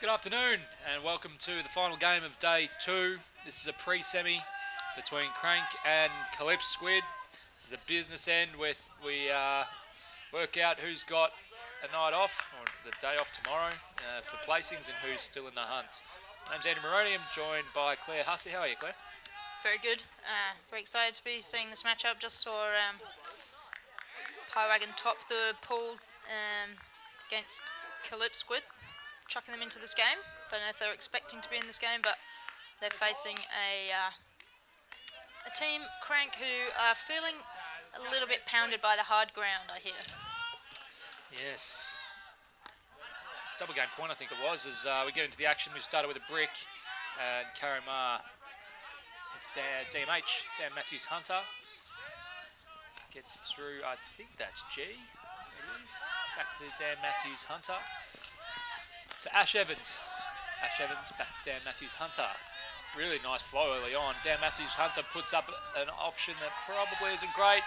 Good afternoon and welcome to the final game of day 2. This is a pre-semi between Krank and Kahlipsquid. This is the business end where we work out who's got a night off or the day off tomorrow for placings and who's still in the hunt. My name's Andy Maroney. I'm joined by Claire Hussey. How are you, Claire? Very good. Very excited to be seeing this matchup. Just saw Pywagon top the pool against Kahlipsquid, chucking them into this game. Don't know if they're expecting to be in this game, but they're facing a team, Krank, who are feeling a little bit pounded by the hard ground, I hear. Yes. Double game point, I think it was, as we get into the action. We started with a brick and Karimar. It's DMH, Dan Matthews Hunter. Gets through, I think that's G. It is. Back to Dan Matthews Hunter. To Ash Evans. Ash Evans back to Dan Matthews Hunter. Really nice flow early on. Dan Matthews Hunter puts up an option that probably isn't great.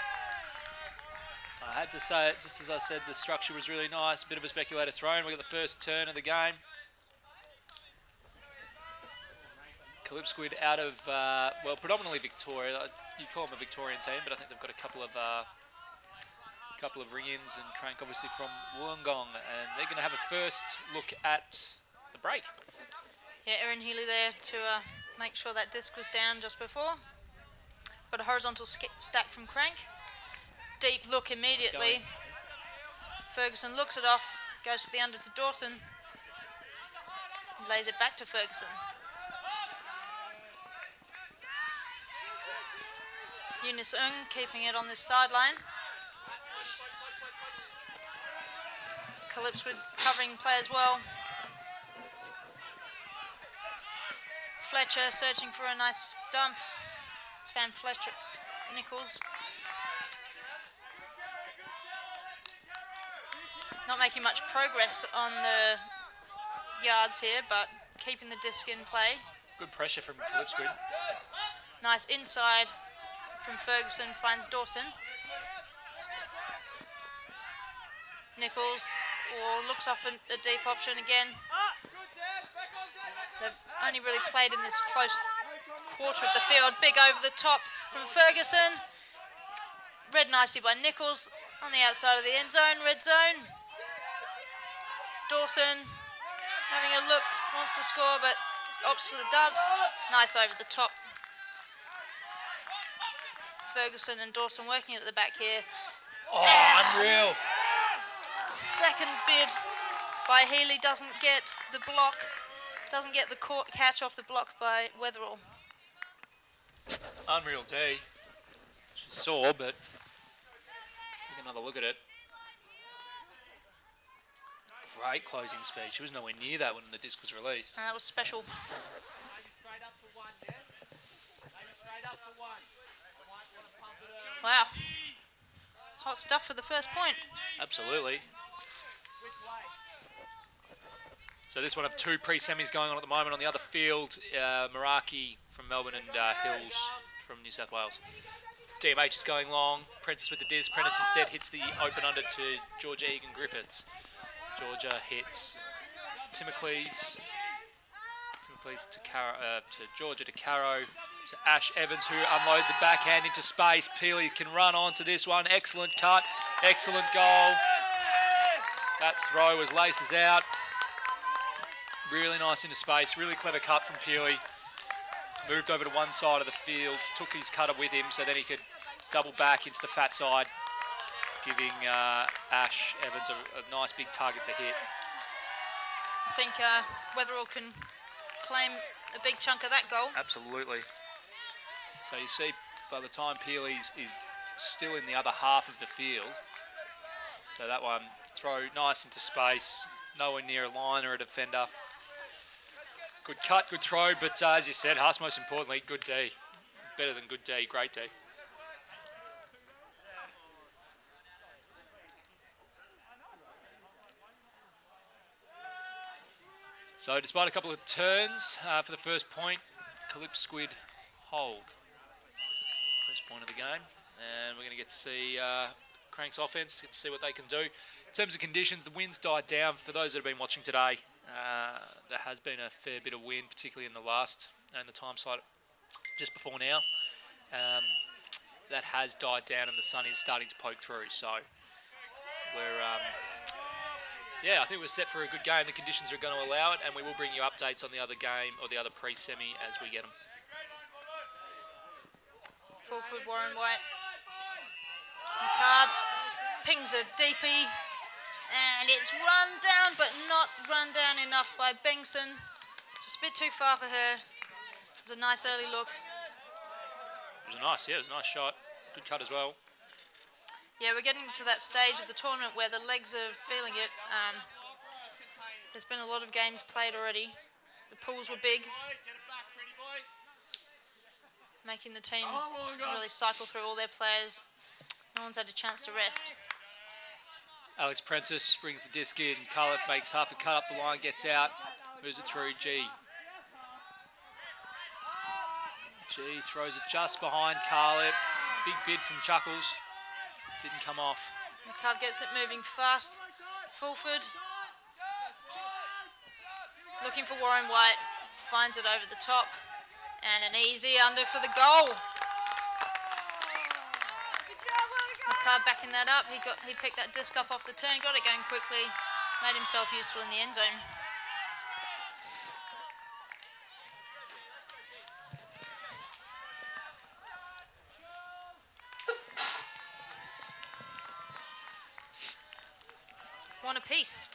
I had to say it, just as I said, the structure was really nice. Bit of a speculator throw. We got the first turn of the game. Kahlipsquid out of, well, predominantly Victoria. You'd call them a Victorian team, but I think they've got a couple of ring-ins, and Krank obviously from Wollongong, and they're going to have a first look at the break. Yeah, Erin Healy there to make sure that disc was down just before. Got a horizontal stack from Krank. Deep look immediately. Ferguson looks it off, goes to the under to Dawson, and lays it back to Ferguson. Eunice Ung keeping it on this sideline. Kahlipsquid covering play as well. Fletcher searching for a nice dump. It's Van Fletcher Nichols. Not making much progress on the yards here, but keeping the disc in play. Good pressure from Kahlipsquid. Nice inside from Ferguson, finds Dawson. Nichols looks off a deep option again. They've only really played in this close quarter of the field. Big over the top from Ferguson. Read nicely by Nichols on the outside of the end zone, red zone. Dawson having a look, wants to score, but opts for the dump. Nice over the top. Ferguson and Dawson working at the back here. Oh, unreal. Second bid by Healy, doesn't get the block, doesn't get the catch off the block by Weatherall. Unreal D. She saw, but take another look at it. Great closing speed. She was nowhere near that when the disc was released. That was special. Wow. Hot stuff for the first point. Absolutely. So this one of two pre-semis going on at the moment. On the other field, Meraki from Melbourne and Hills from New South Wales. DMH is going long. Prentice with the disc. Prentice instead hits the open under to Georgia Egan Griffiths. Georgia hits Timocles to Georgia to Caro to Ash Evans, who unloads a backhand into space. Peely can run onto this one. Excellent cut. Excellent goal. That throw was laces out. Really nice into space. Really clever cut from Peely. Moved over to one side of the field. Took his cutter with him so then he could double back into the fat side, giving Ash Evans a nice big target to hit. I think Weatherall can claim a big chunk of that goal. Absolutely. So you see, by the time Peely's is still in the other half of the field, so that one throw nice into space, nowhere near a line or a defender. Good cut, good throw, but as you said, Haas, most importantly, good D. Better than good D, great D. So despite a couple of turns for the first point, Kahlipsquid hold. First point of the game. And we're going to get to see Krank's offense, get to see what they can do. In terms of conditions, the wind's died down for those that have been watching today. There has been a fair bit of wind, particularly in the last and the time slot just before now. That has died down and the sun is starting to poke through. So we're, I think we're set for a good game. The conditions are going to allow it, and we will bring you updates on the other game or the other pre-semi as we get them. Full foot Warren White. McCarb pings a deepie, and it's run down, but not run down enough by Bengson. Just a bit too far for her. It was a nice early look. It was a nice shot. Good cut as well. Yeah, we're getting to that stage of the tournament where the legs are feeling it. There's been a lot of games played already. The pools were big, making the teams really cycle through all their players. No one's had a chance to rest. Alex Prentice brings the disc in. Carlip makes half a cut up the line, gets out, moves it through G. G throws it just behind Carlip. Big bid from Chuckles. Didn't come off. McCarb gets it moving fast. Fulford. Looking for Warren White. Finds it over the top. And an easy under for the goal. McCarb backing that up. He picked that disc up off the turn, got it going quickly, made himself useful in the end zone. One apiece.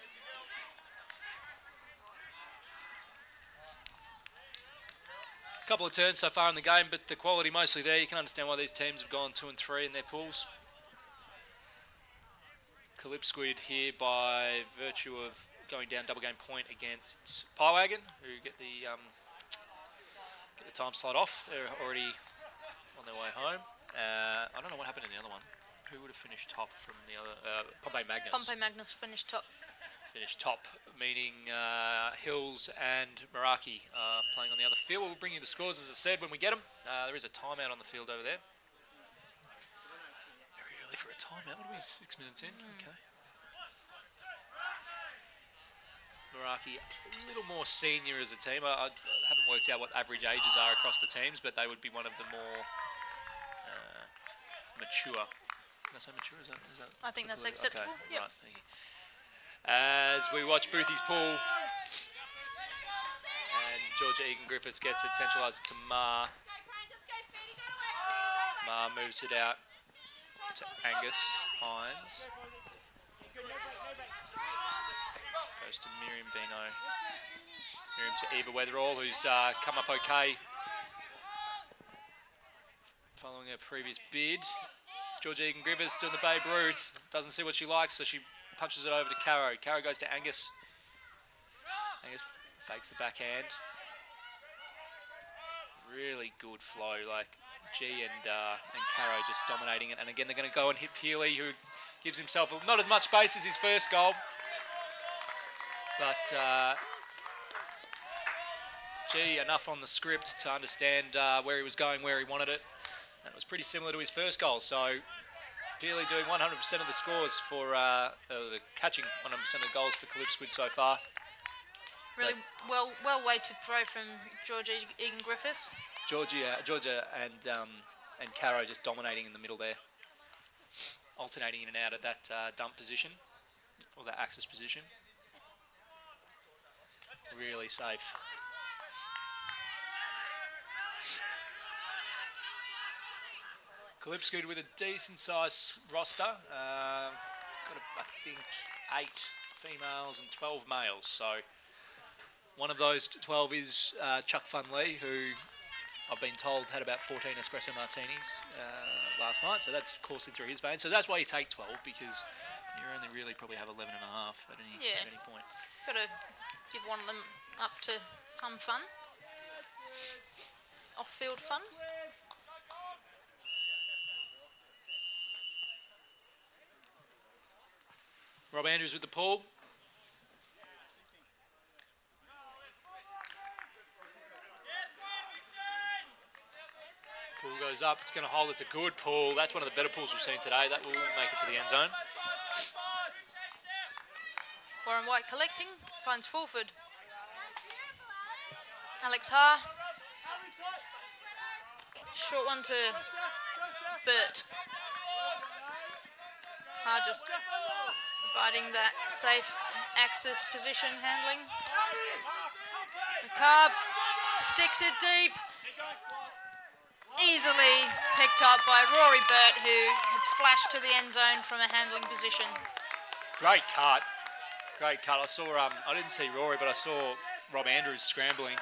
Couple of turns so far in the game, but the quality mostly there. You can understand why these teams have gone 2 and 3 in their pools. Kahlipsquid here by virtue of going down double game point against Piewagon, who get the time slot off. They're already on their way home. I don't know what happened in the other one. Who would have finished top from the other? Pompey Magnus. Pompey Magnus finished top. Finished top, meaning Hills and Meraki playing on the other field. We'll bring you the scores, as I said, when we get them. There is a timeout on the field over there. Very early for a timeout. What are we, 6 minutes in? Okay. Meraki, a little more senior as a team. I haven't worked out what average ages are across the teams, but they would be one of the more mature. Can I say mature? Is that I think that's acceptable. Okay. Yep. Right, thank you. As we watch Boothie's pool, and Georgia Egan-Griffiths gets it, centralised to Ma. Ma moves it out to Angus Hines. Goes to Miriam Vino. Miriam to Eva Weatherall, who's come up okay following her previous bid. Georgia Egan-Griffiths doing the Babe Ruth. Doesn't see what she likes, so she punches it over to Caro. Caro goes to Angus. Angus fakes the backhand. Really good flow, like G and Caro just dominating it. And again, they're going to go and hit Peely, who gives himself not as much space as his first goal. But G enough on the script to understand where he was going, where he wanted it. That was pretty similar to his first goal. So Peely doing 100% of the scores for the catching 100% of the goals for Kahlipsquid so far. Really well weighted throw from Georgia Egan-Griffiths. Georgia and Caro just dominating in the middle there, alternating in and out of that dump position or that axis position. Really safe. Kahlipsquid with a decent size roster. Got, I think, 8 females and 12 males. So one of those 12 is Chuck Fun Lee, who I've been told had about 14 espresso martinis last night. So that's coursing through his veins. So that's why you take 12, because you only really probably have 11 and a half at any point. Got to give one of them up to some fun. Off-field fun. Rob Andrews with the pull. Pull goes up. It's going to hold. It's a good pull. That's one of the better pulls we've seen today. That will make it to the end zone. Warren White collecting. Finds Fulford. Alex Ha. Short one to Burt. Ha just providing that safe axis position handling. McCarb sticks it deep. Easily picked up by Rory Burt, who had flashed to the end zone from a handling position. Great cut. Great cut. I saw, I didn't see Rory, but I saw Rob Andrews scrambling.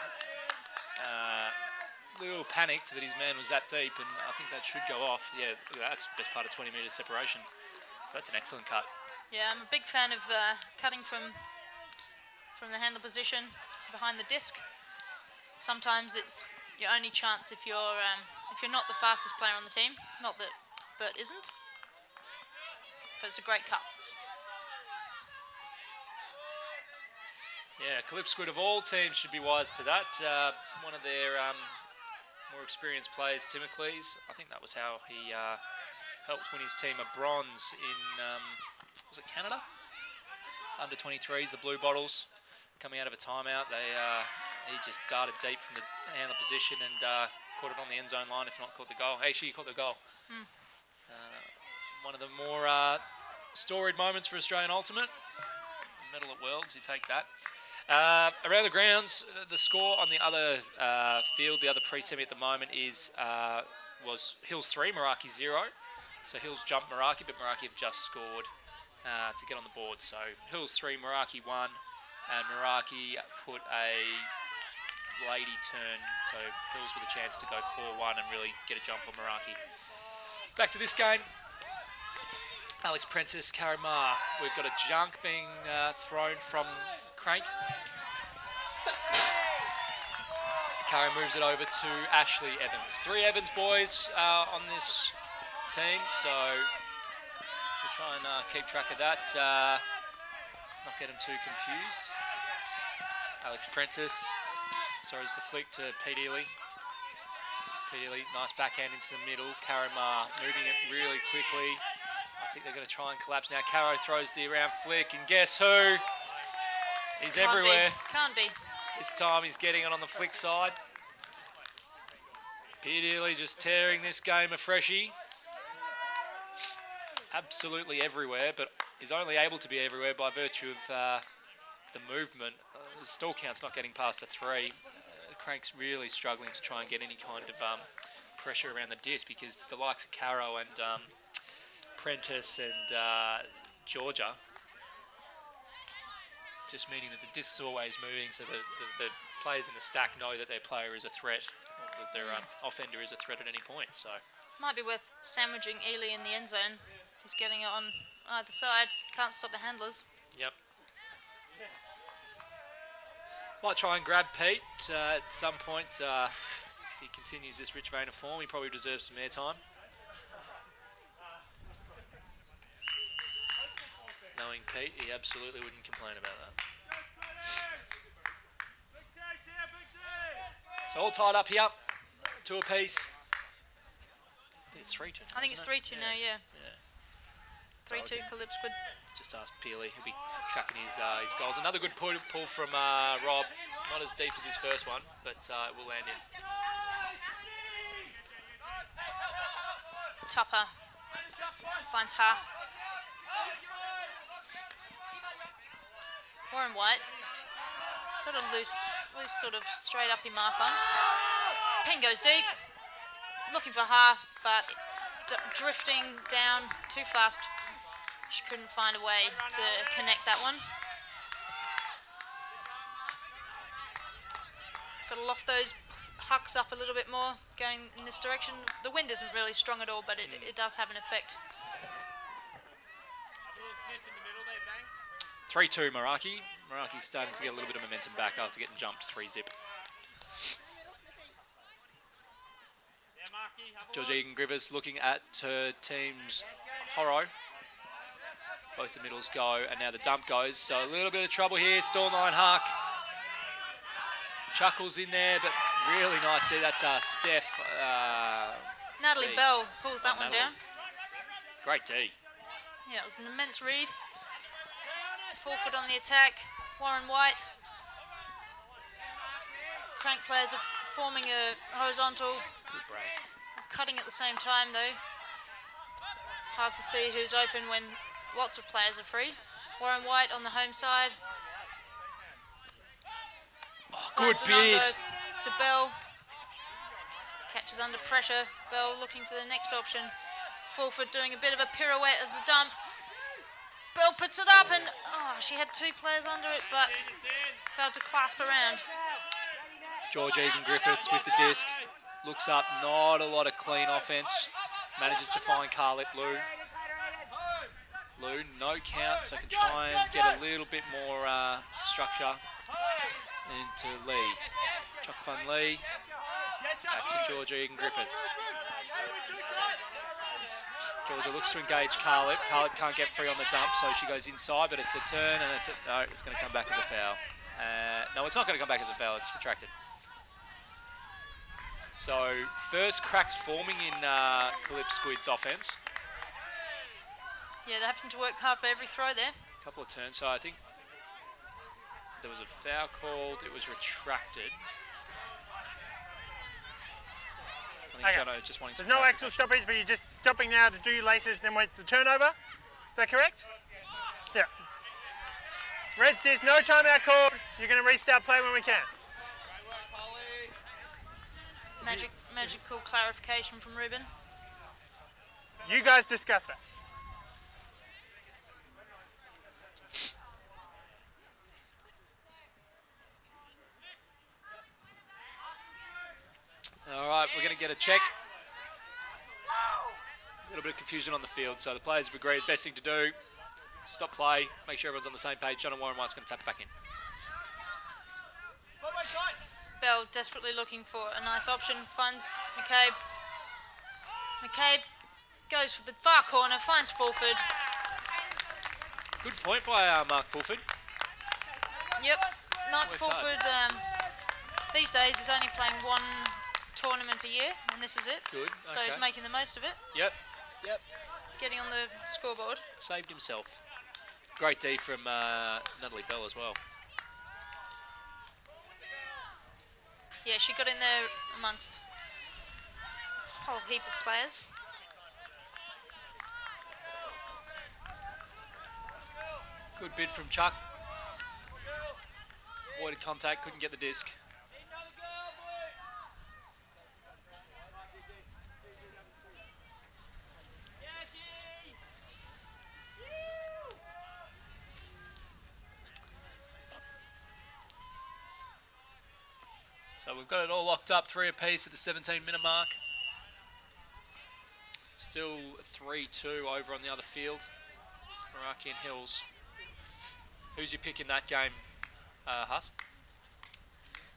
A little panicked that his man was that deep, and I think that should go off. Yeah, look at that. That's best part of 20 metres separation. So that's an excellent cut. Yeah, I'm a big fan of cutting from the handle position behind the disc. Sometimes it's your only chance if you're not the fastest player on the team. Not that Burt isn't, but it's a great cut. Yeah, Kahlipsquid of all teams should be wise to that. One of their more experienced players, Timocles, I think that was how he helped win his team a bronze in, was it Canada? Under 23s, the Blue Bottles, coming out of a timeout. He just darted deep from the handler position and caught it on the end zone line, if not caught the goal. Actually, he caught the goal. One of the more storied moments for Australian Ultimate. Medal at Worlds, you take that. Around the grounds, the score on the other field, the other pre-semi at the moment was Hills 3, Meraki 0. So Hills jumped Meraki, but Meraki have just scored to get on the board. So Hills 3, Meraki 1, and Meraki put a lady turn. So Hills with a chance to go 4-1 and really get a jump on Meraki. Back to this game. Alex Prentice, Karimar. We've got a junk being thrown from Krank. Kari moves it over to Ashley Evans. 3 Evans boys on this team, so we'll try and keep track of that. Not get them too confused. Alex Prentice throws the flick to Pete Ely. Pete Ely, nice backhand into the middle. Karimar moving it really quickly. I think they're going to try and collapse now. Caro throws the around flick, and guess who? He's everywhere. Can't be. This time he's getting it on the flick side. Pete Ely just tearing this game a freshie. Absolutely everywhere, but is only able to be everywhere by virtue of the movement. The stall count's not getting past a 3. Crank's really struggling to try and get any kind of pressure around the disc because the likes of Caro and Prentice and Georgia, just meaning that the disc's always moving, so the players in the stack know that their player is a threat, or that their offender is a threat at any point. So might be worth sandwiching Ely in the end zone. He's getting it on either side. Can't stop the handlers. Yep. Might try and grab Pete at some point. If he continues this rich vein of form, he probably deserves some airtime. Knowing Pete, he absolutely wouldn't complain about that. So all tied up here, 2 apiece. I think it's 3-2. I think it's 3-2 now, yeah. 3-2 Kahlipsquid. Just ask Peely, he'll be tracking his goals. Another good pull from Rob. Not as deep as his first one, but it will land in. Tupper finds Ha. Warren White. Got a loose sort of straight uppy mark on. Pin goes deep. Looking for Ha, but drifting down too fast. She couldn't find a way to connect that one. Got to loft those hucks up a little bit more, going in this direction. The wind isn't really strong at all, but it does have an effect. 3-2 Meraki. Meraki's starting to get a little bit of momentum back after getting jumped 3-zip. George Egan-Grivers looking at her team's Horo. Both the middles go, and now the dump goes. So a little bit of trouble here. Stall 9 Huck. Chuckles in there, but really nice D. That's Steph. Natalie Bell pulls that one down. Great D. Yeah, it was an immense read. 4 foot on the attack. Warren White Krank players are forming a horizontal, Good break. cutting at the same time though. It's hard to see who's open when lots of players are free. Warren White on the home side. Oh, good Finds an bid. under to Bell. Catches under pressure. Bell looking for the next option. Fulford doing a bit of a pirouette as the dump. Bell puts it up and she had two players under it but failed to clasp around. George Egan Griffiths with the disc. Looks up, not a lot of clean offense. Manages to find Carlip Lou. Lou, no count, so can try and get a little bit more structure into Lee. Chuck Fun Lee. Back to Georgia Egan Griffiths. Georgia looks to engage Carlip. Carlip can't get free on the dump, so she goes inside, but it's a turn, and no, it's going to come back as a foul. No, it's not going to come back as a foul, it's retracted. So, first cracks forming in Kahlipsquid's offense. Yeah, they're having to work hard for every throw there. A couple of turns, so I think there was a foul called, it was retracted. I think Jono just wanting some There's no actual stoppage, but you're just stopping now to do your laces, then waits the turnover. Is that correct? Yeah. Reds, there's no timeout called. You're going to restart play when we can. Magical clarification from Ruben. You guys discuss that. All right, we're going to get a check. A little bit of confusion on the field, so the players have agreed the best thing to do, stop play, make sure everyone's on the same page. John and Warren White's going to tap it back in. Bell desperately looking for a nice option, finds McCabe. McCabe goes for the far corner, finds Fulford. Good point by Mark Fulford. Yep, Mark Works Fulford these days is only playing one tournament a year, and this is it. Good, So he's making the most of it. Yep. Getting on the scoreboard. Saved himself. Great D from Natalie Bell as well. Yeah, she got in there amongst a whole heap of players. Good bid from Chuck. Avoided contact, couldn't get the disc. So we've got it all locked up, 3 apiece at the 17-minute mark. Still 3-2 over on the other field. Meraki and Hills. Who's your pick in that game, Huss?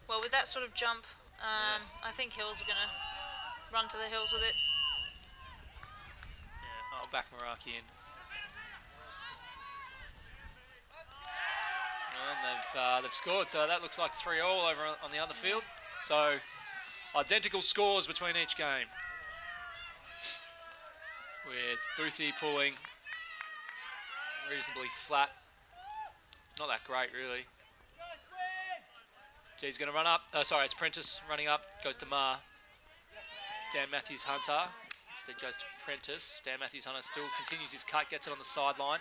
Well, with that sort of jump, I think Hills are going to run to the hills with it. Yeah, I'll back Meraki in. And they've scored, so that looks like 3-3 over on the other field. So, identical scores between each game. With Boothie pulling reasonably flat. Not that great, really. G's going to run up. It's Prentice running up. Goes to Ma. Dan Matthews-Hunter. Instead goes to Prentice. Dan Matthews-Hunter still continues his cut. Gets it on the sideline.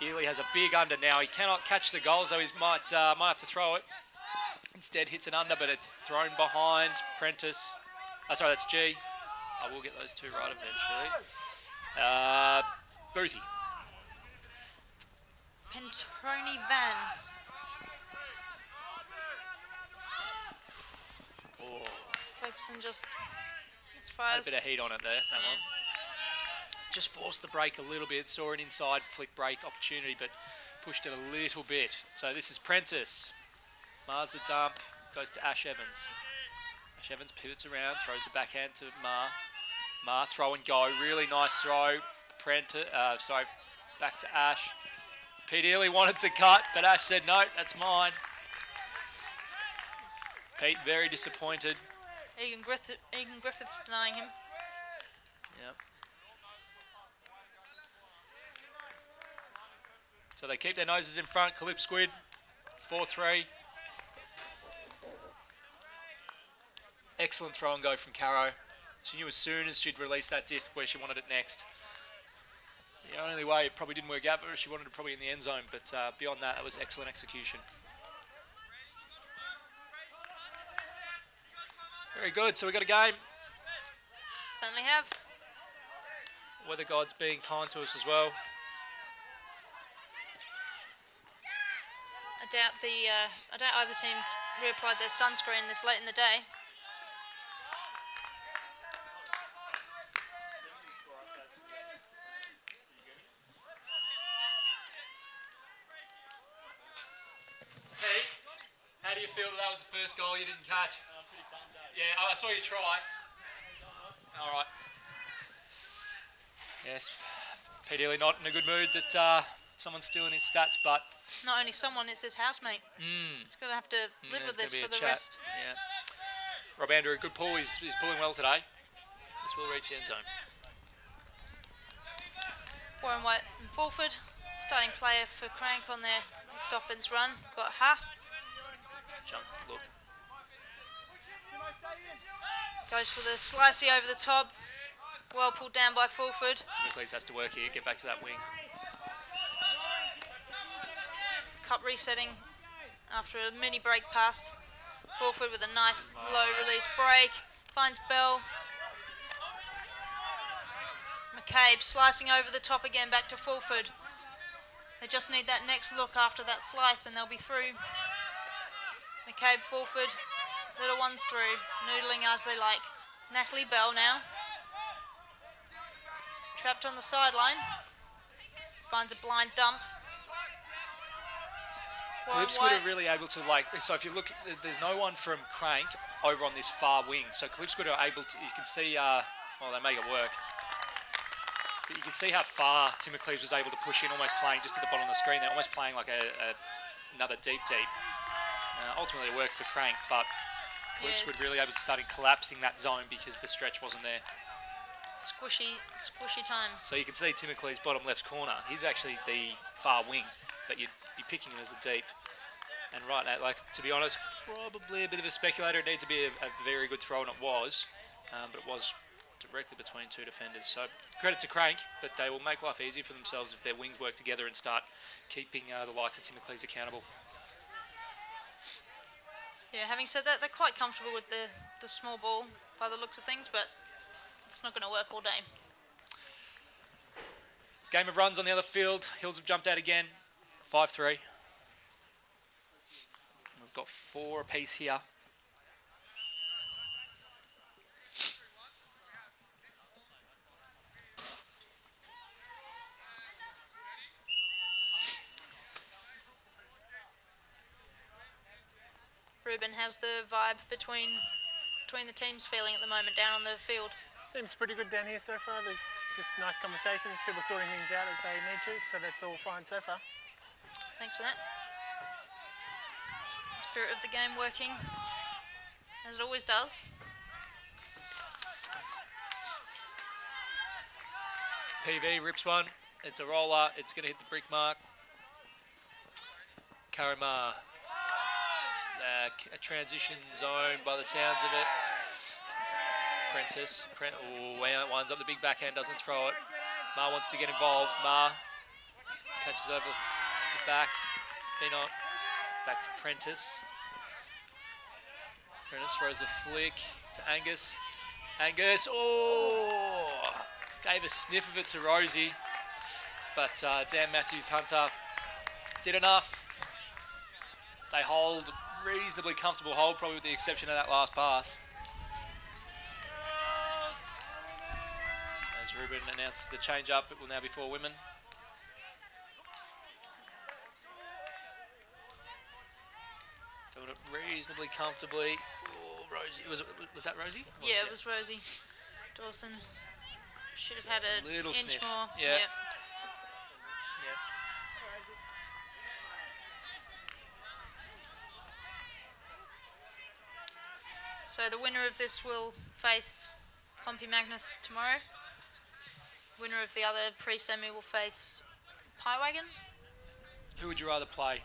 Ely has a big under now. He cannot catch the goal, so he might have to throw it. Instead hits it under, but it's thrown behind Prentice. That's G. I will get those two right eventually. Boothie. Pentroni Van. Oh. Ferguson just Had a fires. bit of heat on it there, that one. Just forced the break a little bit. Saw an inside flick break opportunity, but pushed it a little bit. So this is Prentice. Mars the dump. Goes to Ash Evans. Ash Evans pivots around. Throws the backhand to Ma. Ma throw and go. Really nice throw. Back to Ash. Pete Ely wanted to cut, but Ash said, no, that's mine. Pete very disappointed. Egan Griffiths denying him. Yep. So they keep their noses in front. Kahlipsquid, 4-3. Excellent throw and go from Caro. She knew as soon as she'd release that disc where she wanted it next. The only way it probably didn't work out, but she wanted it probably in the end zone. But beyond that, that was excellent execution. Very good. So we got a game. Certainly have. Weather gods being kind to us as well. I doubt either team's reapplied their sunscreen this late in the day. Hey, how do you feel that was the first goal you didn't catch? I'm pretty bummed out. Yeah, I saw you try. All right. Yes, Pete Ely not in a good mood that someone's stealing his stats, but... Not only someone, it's his housemate. He's going to have to live with this for the rest. Yeah. Rob Andrew, good pull. He's pulling well today. This will reach the end zone. Warren White and Fulford, starting player for Krank on their next offense run. Got Ha. Jump, look. Goes for the slicey over the top. Well pulled down by Fulford. Timocles has to work here, get back to that wing. Cup resetting after a mini break past. Fulford with a nice low release break. Finds Bell. McCabe slicing over the top again, back to Fulford. They just need that next look after that slice and they'll be through. McCabe, Fulford, little ones through, noodling as they like. Natalie Bell now. Trapped on the sideline. Finds a blind dump. Kalypsquid are really able to, so if you look, there's no one from Krank over on this far wing. So Kalypsquid are able to, you can see, well, they make it work. But you can see how far Timocles was able to push in, almost playing just at the bottom of the screen. They're almost playing like another deep. Ultimately it worked for Krank, but Kalypsquid really able to start collapsing that zone because the stretch wasn't there. Squishy times. So you can see Timocles bottom left corner. He's actually the far wing, but you'd be picking him as a deep. And right now, to be honest, probably a bit of a speculator. It needs to be a very good throw, and it was. But it was directly between two defenders. So credit to Krank, but they will make life easier for themselves if their wings work together and start keeping the likes of Timocles accountable. Yeah, having said that, they're quite comfortable with the small ball by the looks of things, but it's not going to work all day. Game of runs on the other field. Hills have jumped out again. 5-3. We've got 4 apiece here. Ruben, how's the vibe between the teams feeling at the moment down on the field? Seems pretty good down here so far. There's just nice conversations, people sorting things out as they need to, so that's all fine so far. Thanks for that. Spirit of the game working, as it always does. PV rips one. It's a roller. It's going to hit the brick mark. Karama. A transition zone by the sounds of it. Prentice. Winds up the big backhand, doesn't throw it. Ma wants to get involved. Ma catches over the back. Benot. Back to Prentice. Prentice throws a flick to Angus. Angus, gave a sniff of it to Rosie. But Dan Matthews-Hunter did enough. They hold, reasonably comfortable hold, probably with the exception of that last pass. As Ruben announces the change up, it will now be 4 women. Doing it reasonably comfortably. Rosie, was that Rosie? Yeah, it was Rosie. Dawson should have had a little inch sniff. more. Yeah. Yep. So the winner of this will face Pompey Magnus tomorrow. Winner of the other pre-semi will face Pie Wagon. Who would you rather play?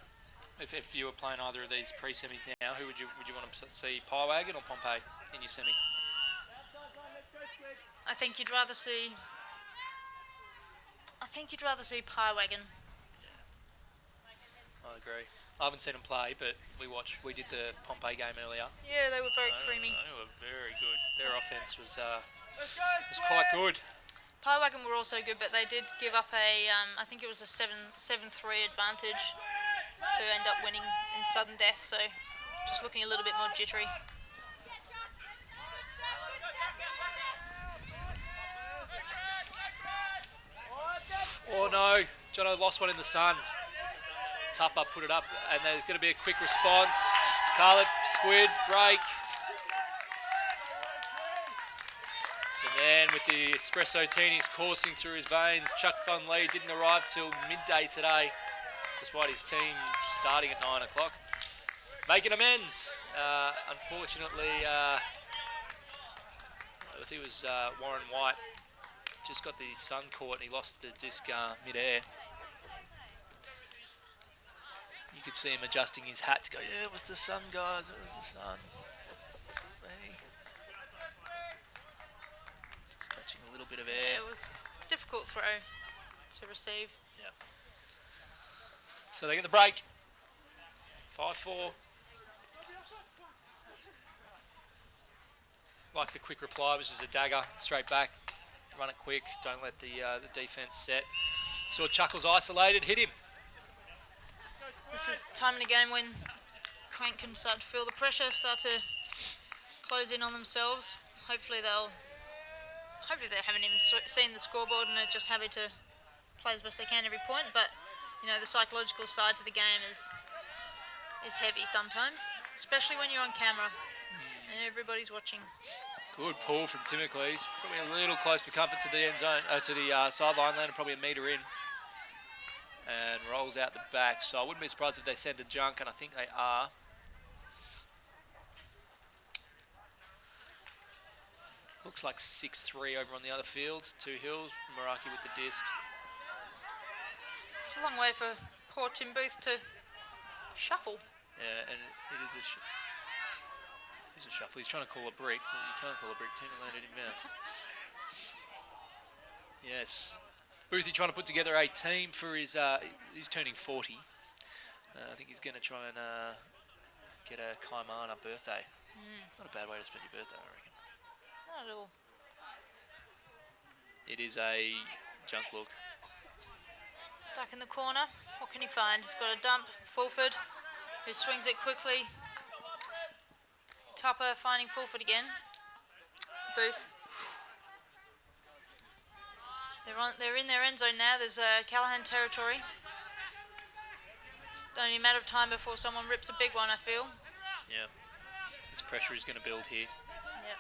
If you were playing either of these pre-semis now, who would you want to see, Pie Wagon or Pompey? in your semi? I think you'd rather see Pie Wagon. I agree. I haven't seen them play, but we did the Pompey game earlier. Yeah, they were very creamy. They were very good. Their offense was quite good. Pie Wagon were also good, but they did give up a I think it was a 7-3 advantage to end up winning in sudden death. So just looking a little bit more jittery. Oh no, Jono lost one in the sun. Tupper put it up, and there's going to be a quick response. Kahlipsquid break. And then with the espresso teenies coursing through his veins, Chuck Fun Lee didn't arrive till midday today, despite his team starting at 9 o'clock. Making amends. Unfortunately, I think it was Warren White, just got the sun caught and he lost the disc mid-air. You could see him adjusting his hat to go, yeah, it was the sun, guys, it was the sun. It's not me. Just catching a little bit of air. Yeah, it was a difficult throw to receive. Yeah. So they get the break. 5-4. Like the quick reply, which is a dagger, straight back. Run it quick, don't let the defence set. Saw Chuckles isolated, hit him. This is time in the game when Krank can start to feel the pressure, start to close in on themselves. Hopefully they haven't even seen the scoreboard and are just happy to play as best they can every point. But you know, the psychological side to the game is heavy sometimes, especially when you're on camera and everybody's watching. Good pull from Timocles. Probably a little close for comfort to the end zone, to the sideline. Landed probably a metre in. And rolls out the back. So I wouldn't be surprised if they send a junk, and I think they are. Looks like 6-3 over on the other field. 2 Hills. Meraki with the disc. It's a long way for poor Tim Booth to shuffle. Yeah, and it is a shuffle. He's trying to call a break. Well, you can't call a break. Tina landed in bounds. Yes. Boothie trying to put together a team for his, he's turning 40. I think he's going to try and get a Kaimana birthday. Not a bad way to spend your birthday, I reckon. Not at all. It is a junk look. Stuck in the corner. What can he find? He's got a dump. Fulford, who swings it quickly. Tupper finding Fulford again. Booth. They're in their end zone now. There's Callahan territory. It's only a matter of time before someone rips a big one, I feel. Yeah. This pressure is going to build here. Yep.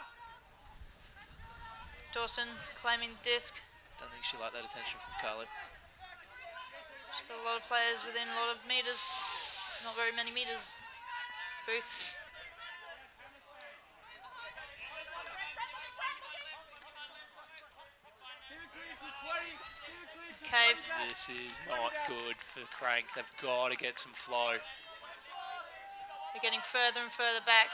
Dawson claiming the disc. Don't think she liked that attention from Carly. She's got a lot of players within a lot of metres. Not very many metres. Booth. Cave. This is not good for Krank. They've got to get some flow. They're getting further and further back.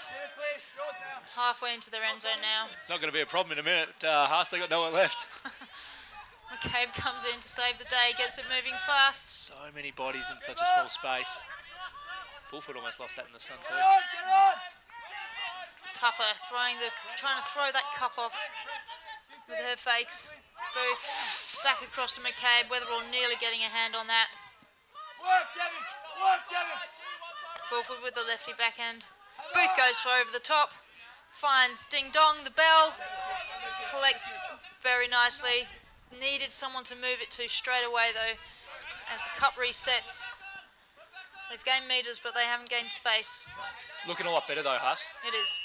Halfway into their end zone now. Not going to be a problem in a minute. Haas, they got no one left. McCabe comes in to save the day, gets it moving fast. So many bodies in such a small space. Fulford almost lost that in the sun too. Tupper trying to throw that cup off with her fakes. Booth back across to McCabe, Weatherall nearly getting a hand on that. Fulford with the lefty backhand. Booth goes for over the top, finds Ding Dong, the bell, collects very nicely. Needed someone to move it to straight away though, as the cup resets. They've gained metres, but they haven't gained space. Looking a lot better though, Haas. It is.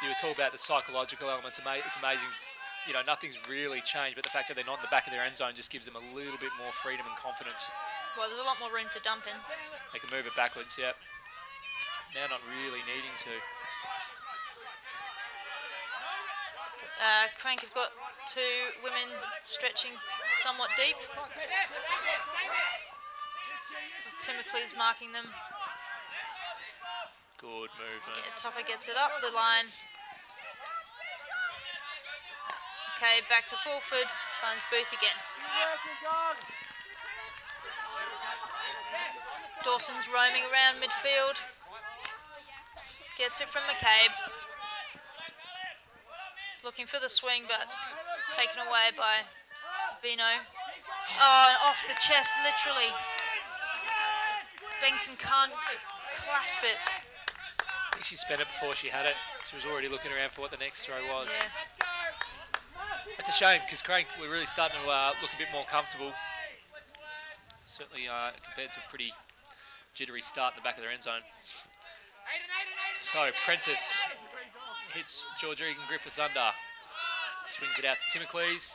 You were talking about the psychological elements. It's amazing. You know, nothing's really changed, but the fact that they're not in the back of their end zone just gives them a little bit more freedom and confidence. Well, there's a lot more room to dump in. They can move it backwards, yep. Now not really needing to. Krank have got 2 women stretching somewhat deep. With Timocles marking them. Good movement. Yeah, Topper gets it up the line. Okay, back to Fulford. Finds Booth again. Dawson's roaming around midfield. Gets it from McCabe. Looking for the swing, but it's taken away by Vino. Oh, and off the chest, literally. Bengtson can't clasp it. I think she spent it before she had it. She was already looking around for what the next throw was. Yeah. It's a shame because Krank we're really starting to look a bit more comfortable. Certainly compared to a pretty jittery start in the back of their end zone. So Prentice hits George Egan Griffiths under. Swings it out to Timocles.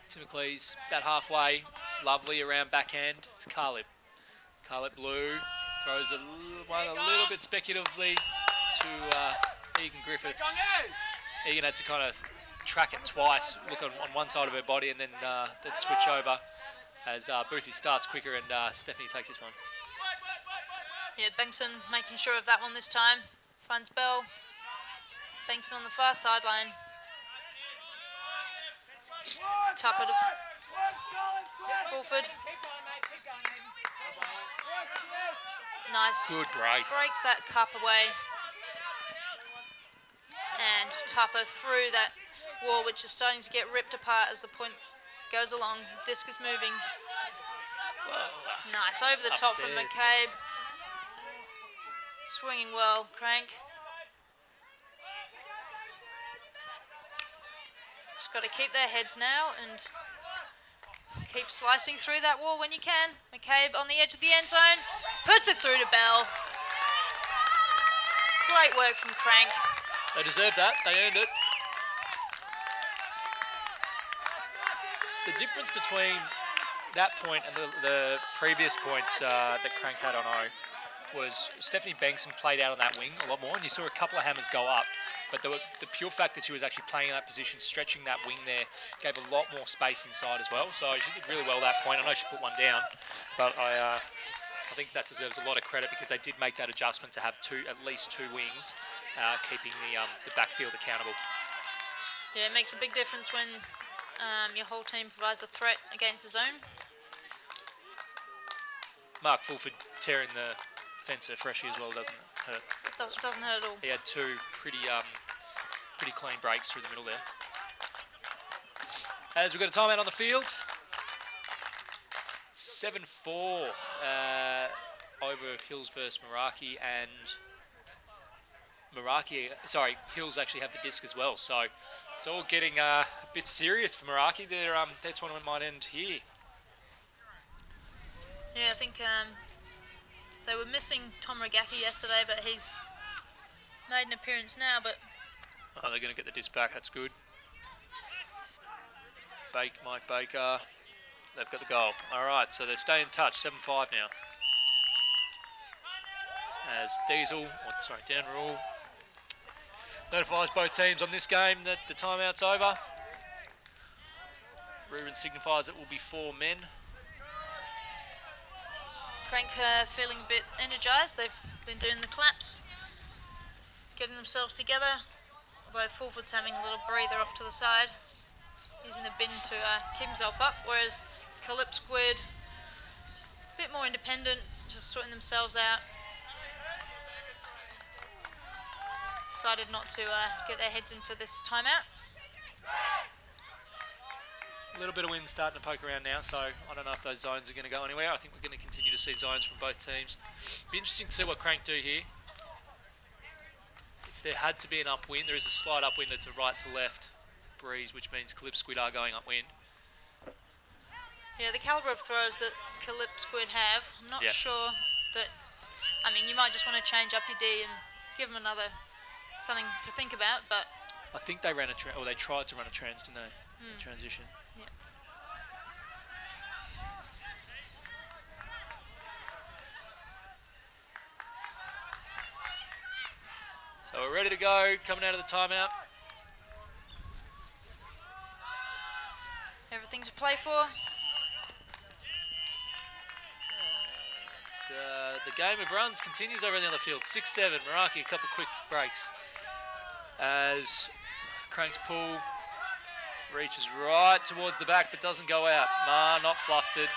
Timocles about halfway. Lovely around backhand to Kahlip. Kahlip Blue throws one a little bit speculatively to Egan Griffiths. Egan had to kind of track it twice, look on one side of her body and then switch over as Boothie starts quicker and Stephanie takes this one. Yeah, Bengtson making sure of that one this time. Finds Bell. Bengtson on the far sideline. Tupper to Fulford. Nice. Good break. Breaks that cup away. And Tupper through that wall, which is starting to get ripped apart as the point goes along. Disc is moving. Whoa. Nice. Over the top from Upstairs. McCabe. Swinging well, Krank. Just got to keep their heads now and keep slicing through that wall when you can. McCabe on the edge of the end zone. Puts it through to Bell. Great work from Krank. They deserved that. They earned it. The difference between that point and the previous point that Krank had on O was Stephanie Bengtson played out on that wing a lot more, and you saw a couple of hammers go up. But the pure fact that she was actually playing in that position, stretching that wing there, gave a lot more space inside as well. So she did really well that point. I know she put one down, but I think that deserves a lot of credit because they did make that adjustment to have at least two wings, keeping the backfield accountable. Yeah, it makes a big difference when your whole team provides a threat against the zone. Mark Fulford tearing the fence at Freshie as well doesn't hurt. Doesn't hurt at all. He had two pretty clean breaks through the middle there. As we've got a timeout on the field. 7-4 over Hills versus Meraki, and Hills actually have the disc as well. So it's all getting a bit serious for Meraki. Their tournament might end here. Yeah, I think they were missing Tom Regaki yesterday, but he's made an appearance now. But they're going to get the disc back. That's good. Mike Baker. They've got the goal. All right, so they're staying in touch. 7-5 now. As Dan Rule notifies both teams on this game that the timeout's over. Ruben signifies it will be 4 men. Krank feeling a bit energised. They've been doing the claps, getting themselves together. Although Fulford's having a little breather off to the side, using the bin to keep himself up. Whereas Kahlipsquid, a bit more independent, just sorting themselves out. Decided not to get their heads in for this timeout. A little bit of wind starting to poke around now, so I don't know if those zones are going to go anywhere. I think we're going to continue to see zones from both teams. Be interesting to see what Krank do here. If there had to be an upwind, there is a slight upwind that's a right to left breeze, which means Kahlipsquid are going upwind. Yeah, the calibre of throws that Kahlipsquid have, I'm not sure that... I mean, you might just want to change up your D and give them something to think about, but... I think they ran they tried to run a trans, didn't they? Transition. Yeah. So we're ready to go, coming out of the timeout. Everything to play for. The game of runs continues over on the other field. 6-7. Meraki, a couple quick breaks. As Krank's pull reaches right towards the back but doesn't go out. Ma not flustered.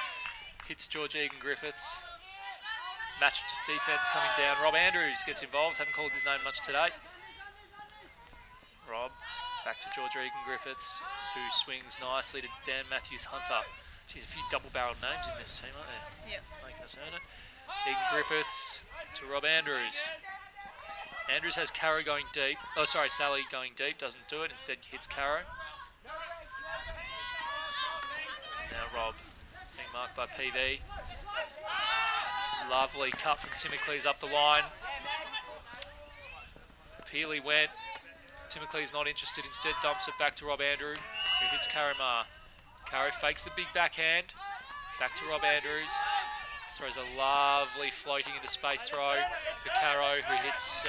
Hits George Egan Griffiths. Matched defence coming down. Rob Andrews gets involved. Haven't called his name much today. Rob back to George Egan Griffiths, who swings nicely to Dan Matthews-Hunter. Geez, a few double-barreled names in this team, aren't there? Yep. Making us earn it. Egan Griffiths to Rob Andrews. Andrews has Caro going deep. Oh, sorry, Sally going deep. Doesn't do it. Instead hits Caro. Now Rob being marked by PV. Lovely cut from Timocles up the line. Peely went. Timocles not interested. Instead dumps it back to Rob Andrew, who hits Caro Ma. Caro fakes the big backhand. Back to Rob Andrews. Throws a lovely floating into space throw for Caro, who hits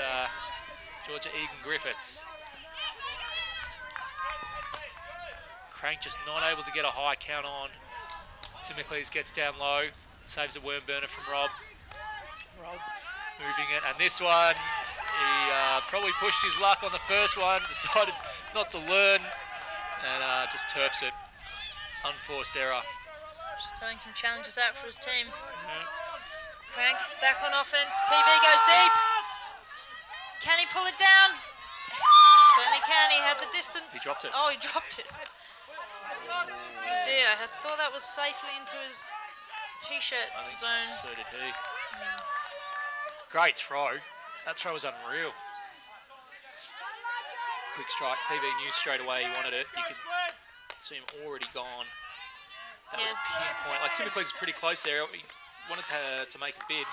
Georgia Egan Griffiths. Krank just not able to get a high count on. Timocles gets down low, saves a worm burner from Rob. Rob moving it, and this one, he probably pushed his luck on the first one, decided not to learn, and just turfs it. Unforced error. Just throwing some challenges out for his team. Yeah. Krank back on offense. PV goes deep. Can he pull it down? Certainly can. He had the distance. He dropped it. Oh, he dropped it. Dear, I thought that was safely into his t-shirt I think zone. so did he. Great throw. That throw was unreal. Quick strike. PV knew straight away he wanted it. You could see him already gone. That Yes. was pinpoint. Like Timocles is pretty close there. He wanted to make a bid.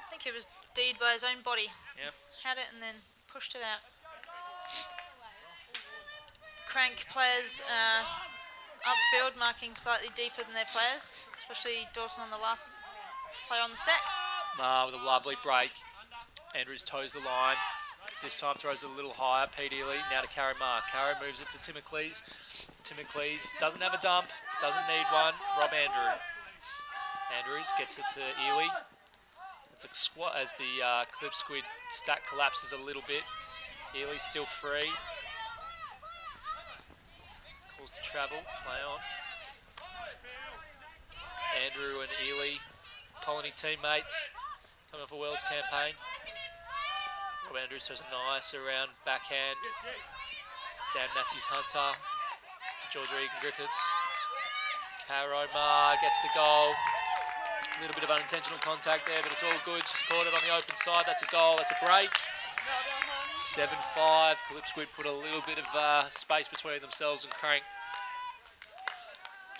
I think it was D'd by his own body. Yep. Had it and then pushed it out. Krank players upfield marking slightly deeper than their players, especially Dawson on the last player on the stack. Ma with a lovely break. Andrews toes the line. This time throws it a little higher. Pete Ely now to Caro Ma. Caro moves it to Timocles. Timocles doesn't have a dump, doesn't need one. Rob Andrews gets it to Ely. It's a squat as the Kahlipsquid stack collapses a little bit. Ely's still free. Calls the travel, play on. Andrew and Ely, Colony teammates, coming off a Worlds campaign. Rob Andrews throws a nice around backhand. Dan Matthews-Hunter to Georgia Egan Griffiths. Caro Ma gets the goal. A little bit of unintentional contact there, but it's all good. She's caught it on the open side. That's a goal. That's a break. 7-5. Kahlipsquid put a little bit of space between themselves and Krank.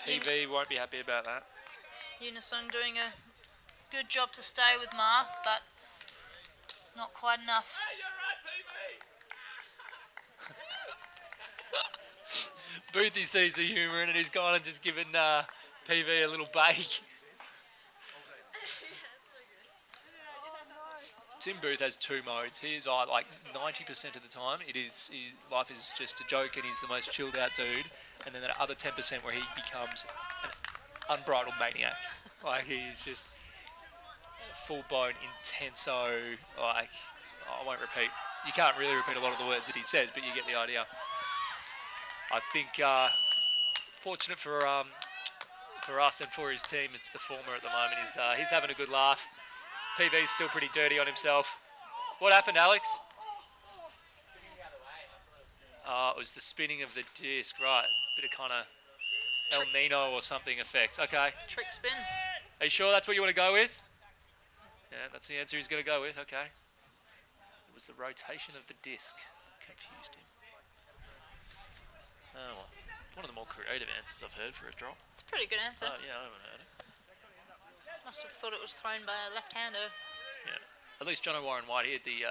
PV won't be happy about that. Unisung doing a good job to stay with Ma, but not quite enough. Boothie sees the humour in it. He's gone and just given PV a little bake. Tim Booth has two modes. He is like 90% of the time, his life is just a joke and he's the most chilled out dude. And then that other 10% where he becomes an unbridled maniac. Like he's just full-blown intenso. Like I won't repeat. You can't really repeat a lot of the words that he says, but you get the idea. I think fortunate for us and for his team, it's the former at the moment. He's having a good laugh. PV's still pretty dirty on himself. What happened, Alex? It was the spinning of the disc, right? Bit of kind of El Nino or something effect. Okay. Trick spin. Are you sure that's what you want to go with? Yeah, that's the answer he's going to go with. Okay. It was the rotation of the disc. Confused him. Oh, well. One of the more creative answers I've heard for a drop. It's a pretty good answer. Oh, yeah, I haven't heard it. Must have thought it was thrown by a left-hander. Yeah. At least John Warren White, he had the,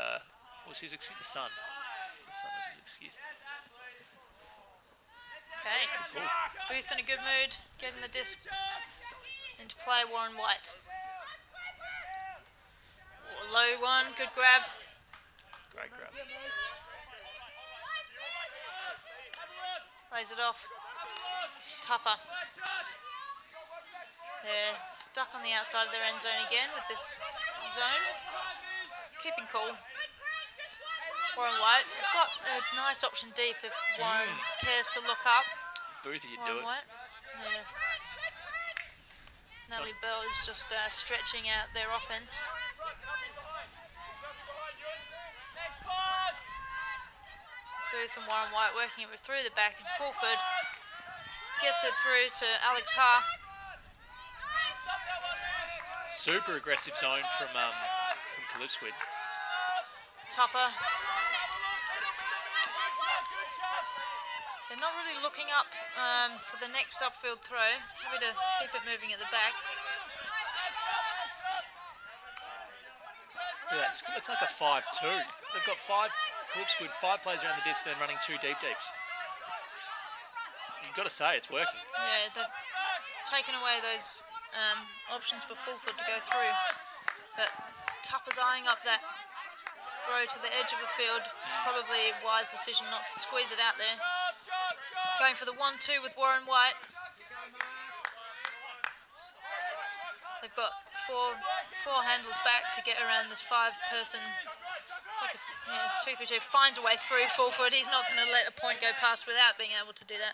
what was his excuse? The sun. The sun was his excuse. Okay. Cool. Booth in a good mood, getting the disc into play. Warren White. Low one, good grab. Great grab. Lays it off. Tupper. They're stuck on the outside of their end zone again with this zone. Keeping cool. Warren White. We've got a nice option deep if Warren cares to look up. Booth, you'd Warren do it. White. Yeah. Natalie Bell is just stretching out their offense. Booth and Warren White working it through the back, and Fulford gets it through to Alex Ha. Super aggressive zone from Kahlipsquid. Topper. They're not really looking up for the next upfield throw. Happy to keep it moving at the back. Yeah, it's like a 5-2. They've got Kahlipsquid, 5 players around the disc, then running 2 deep deeps. You've got to say it's working. Yeah, they've taken away those options for Fulford to go through. But Tupper's eyeing up that throw to the edge of the field. Probably a wise decision not to squeeze it out there. Going for the 1-2 with Warren White. They've got four handles back to get around this 5-person. It's like a 2-3-2. Finds a way through Fulford. He's not going to let a point go past without being able to do that.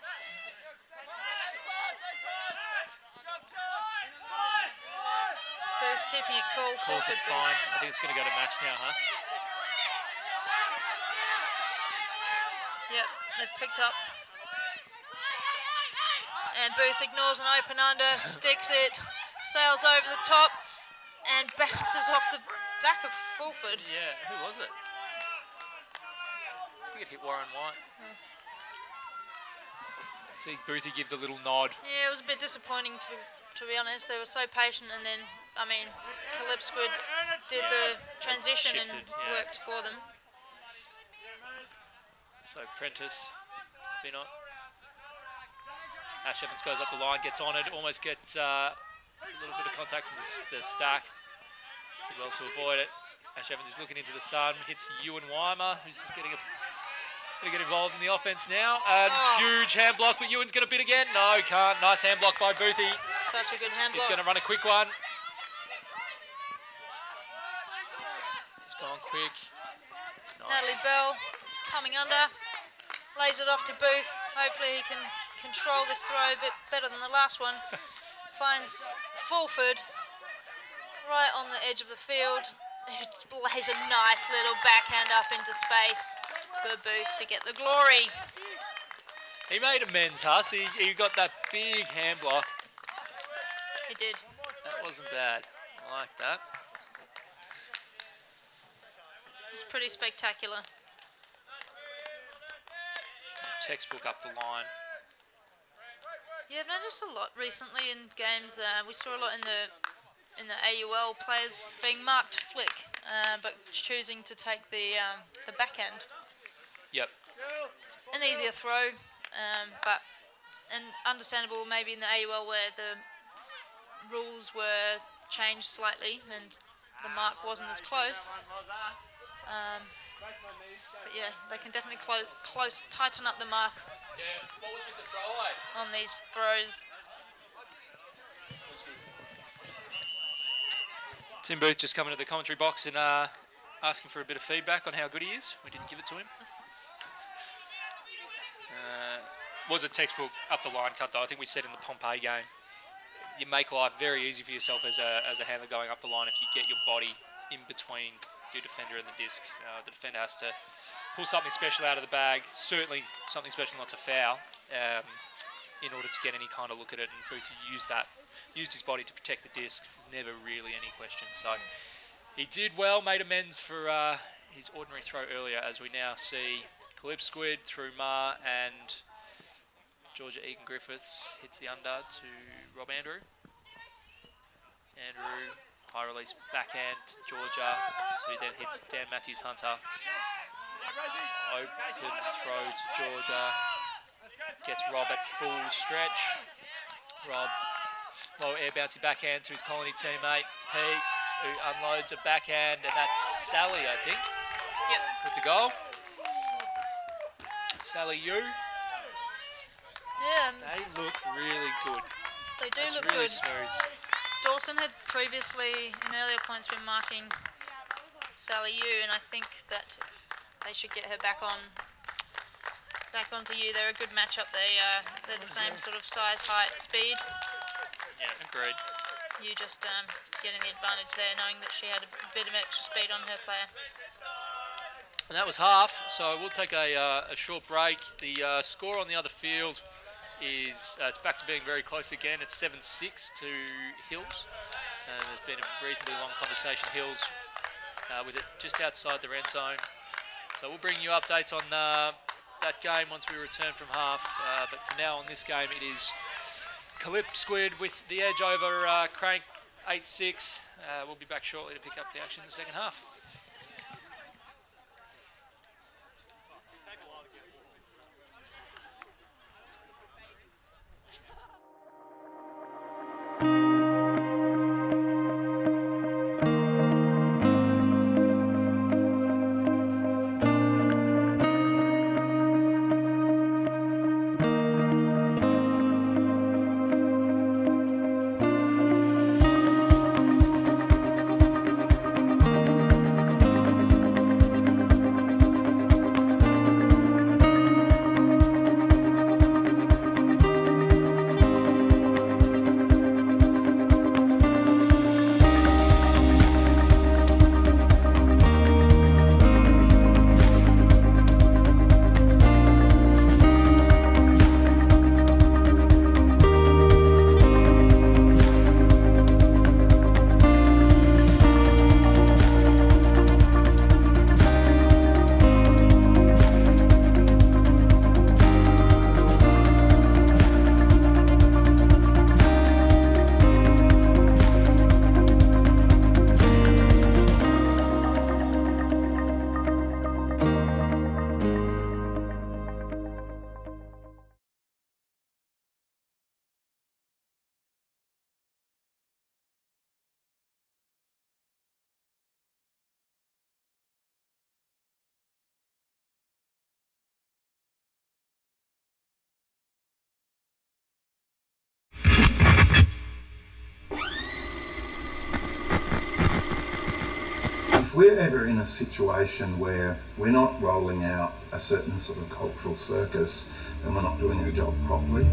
Booth keeping it cool. Calls Fulford it fine. I think it's going to go to match now, huh? Yep, they've picked up. And Booth ignores an open under, sticks it, sails over the top, and bounces off the back of Fulford. Yeah, who was it? I think it hit Warren White. See Boothie give the little nod. Yeah, it was a bit disappointing to be honest. They were so patient, and then, I mean, Kahlipsquid did the transition and worked for them. So Prentice, Binot. Ash Evans goes up the line, gets on it, almost gets a little bit of contact from the stack. Did well to avoid it. Ash Evans is looking into the sun, hits Ewan Weimer, who's going to get involved in the offense now. And huge hand block, but Ewan's going to bid again. No, can't. Nice hand block by Boothie. Such a good hand block. He's going to run a quick one. He's gone quick. Nice. Natalie Bell is coming under. Lays it off to Booth. Hopefully he can control this throw a bit better than the last one. Finds Fulford right on the edge of the field. It lays a nice little backhand up into space for Booth to get the glory. He made amends, Huss. He got that big hand block. He did. That wasn't bad. I like that. It's pretty spectacular. Textbook up the line. Yeah, I've noticed a lot recently in games. We saw a lot in the AUL players being marked flick, but choosing to take the backhand. Yep. It's an easier throw, but understandable maybe in the AUL where the rules were changed slightly and the mark wasn't as close. But yeah, they can definitely tighten up the mark. Yeah, what was with the throwaway? On these throws. Tim Booth just coming to the commentary box and asking for a bit of feedback on how good he is. We didn't give it to him. Was a textbook up the line cut though. I think we said in the Pompeii game, you make life very easy for yourself as a handler going up the line if you get your body in between your defender and the disc. The defender has to pull something special out of the bag, certainly something special not to foul, in order to get any kind of look at it. And Booth used his body to protect the disc, never really any question. So he did well, made amends for his ordinary throw earlier, as we now see Kahlipsquid through Ma, and Georgia Egan Griffiths hits the under to Rob Andrew. Andrew, high release backhand to Georgia, who then hits Dan Matthews Hunter. Open throw to Georgia. Gets Rob at full stretch. Rob, low air bouncy backhand to his Colony teammate, Pete, who unloads a backhand, and that's Sally, I think. Yep. With the goal. Sally Yu. Yeah. They look really good. They do it's look really good. Smooth. Dawson had previously, in earlier points, been marking Sally Yu, and I think that they should get her back onto Yu. They're a good matchup. They're the same sort of size, height, speed. Yeah, agreed. Yu just getting the advantage there, knowing that she had a bit of extra speed on her player. And that was half, so we'll take a short break. The score on the other field is it's back to being very close again. It's 7-6 to Hills. And there's been a reasonably long conversation. Hills with it just outside the end zone. So we'll bring you updates on that game once we return from half. But for now on this game, it is Kahlipsquid with the edge over Krank 8-6. We'll be back shortly to pick up the action in the second half. If we're ever in a situation where we're not rolling out a certain sort of cultural circus, then we're not doing our job properly.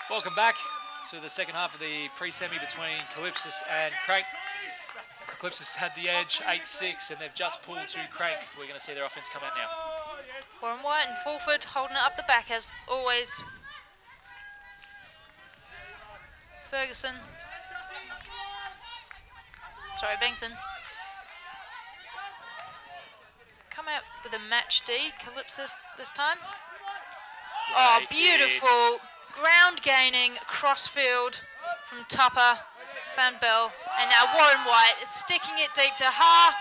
Welcome back to the second half of the pre-semi between Calypso and Krank. Calypso had the edge 8-6 and they've just pulled to Krank. We're going to see their offense come out now. Warren White and Fulford holding it up the back as always. Ferguson. Sorry, Bengtson. Come out with a match D. Calypso this time. Oh, Great beautiful. Ground gaining crossfield from Tupper. Found Bell. And now Warren White is sticking it deep to Ha.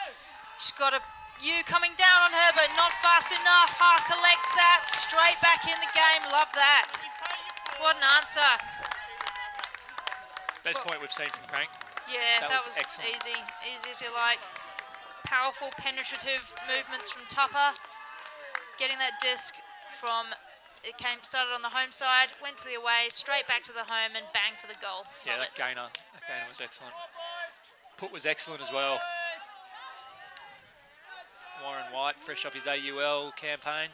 She's got a U coming down on her, but not fast enough. Ha collects that. Straight back in the game. Love that. What an answer. Best point we've seen from Krank. Yeah, that was excellent. easy. Easy as you like. Powerful, penetrative movements from Tupper. Getting that disc from, started on the home side, went to the away, straight back to the home, and bang for the goal. Yeah, that gainer was excellent. Put was excellent as well. Warren White, fresh off his AUL campaign.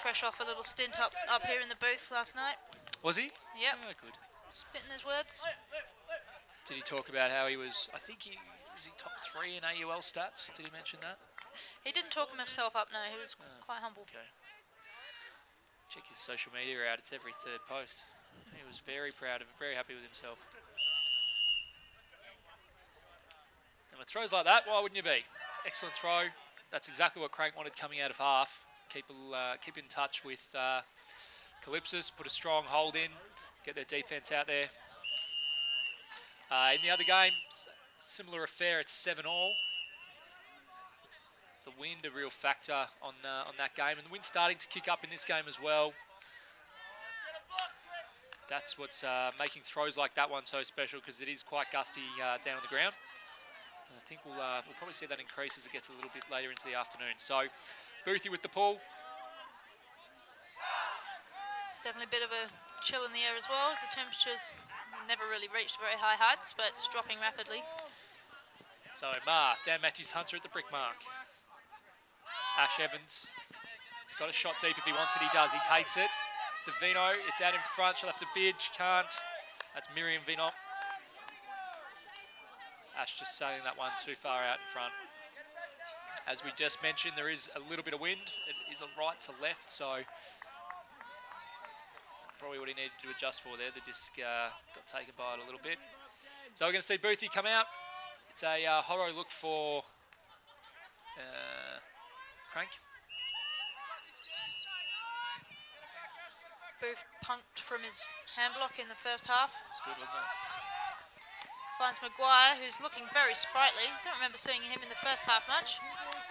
Fresh off a little stint up here in the booth last night. Was he? Yep. Oh, good. Spitting his words. Did he talk about how he was, I think he top 3 in AUL stats? Did he mention that? He didn't talk himself up, no. He was quite humble. Okay. Check his social media out. It's every third post. He was very proud of it, very happy with himself. And with throws like that, why wouldn't you be? Excellent throw. That's exactly what Krank wanted coming out of half. Keep in touch with Calypso, put a strong hold in, get their defence out there. In the other game, similar affair, it's 7-all. The wind a real factor on that game, and the wind's starting to kick up in this game as well. That's what's making throws like that one so special, because it is quite gusty down on the ground. And I think we'll probably see that increase as it gets a little bit later into the afternoon. So, Boothie with the pull. It's definitely a bit of a chill in the air as well, as the temperatures never really reached very high heights, but it's dropping rapidly. So Dan Matthews-Hunter at the brick mark. Ash Evans, he's got a shot deep if he wants it, he does, he takes it. It's to Vino, it's out in front, she'll have to bidge, can't. That's Miriam Vino. Ash just sailing that one too far out in front. As we just mentioned, there is a little bit of wind. It is a right to left, so probably what he needed to adjust for there. The disc got taken by it a little bit. So we're going to see Boothie come out. It's a horror look for Krank. Booth punked from his hand block in the first half. It's good, wasn't it? Finds Maguire, who's looking very sprightly. Don't remember seeing him in the first half much.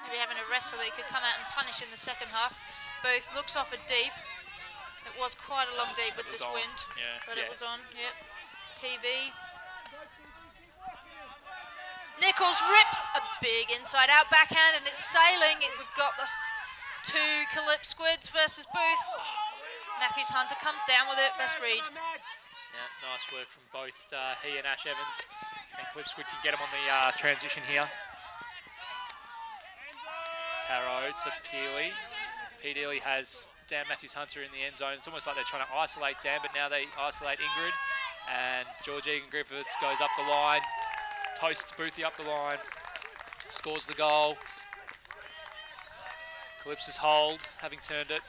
Maybe having a rest so that he could come out and punish in the second half. Booth looks off it deep. It was quite a long deep with this wind, but it was on, yep. PV. Nichols rips a big inside-out backhand, and it's sailing. We've got the two Kahlipsquids versus Booth. Matthews-Hunter comes down with it, best read. Yeah, nice work from both he and Ash Evans. And Kahlipsquid can get him on the transition here. Caro to Peely. Peely has Dan Matthews-Hunter in the end zone. It's almost like they're trying to isolate Dan, but now they isolate Ingrid. And George Egan-Griffiths goes up the line, toasts Boothie up the line, scores the goal. Calypso's hold, having turned it.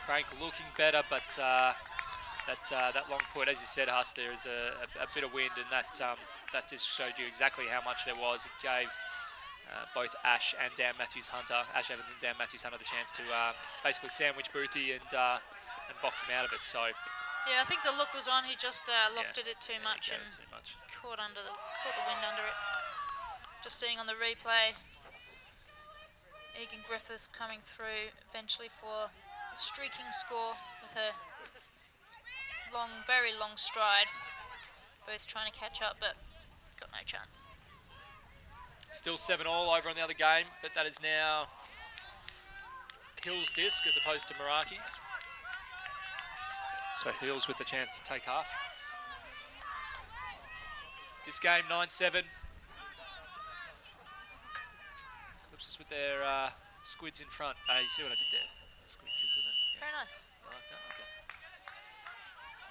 Krank looking better, but that long put, as you said, Huss, there is a bit of wind, and that just showed you exactly how much there was. It gave both Ash and Dan Matthews-Hunter, Ash Evans and Dan Matthews-Hunter, the chance to basically sandwich Boothie and box him out of it. So yeah, I think the look was on. He just lofted it too much and caught the wind under it. Just seeing on the replay, Egan Griffiths coming through eventually for the streaking score with a very long stride. Both trying to catch up, but got no chance. Still 7-all over on the other game, but that is now Hill's disc as opposed to Meraki's. So Hills with the chance to take half. This game 9-7. Calypso's with their Squid's in front. You see what I did there? Squid, because of that. Yeah. Very nice. I like that. Okay.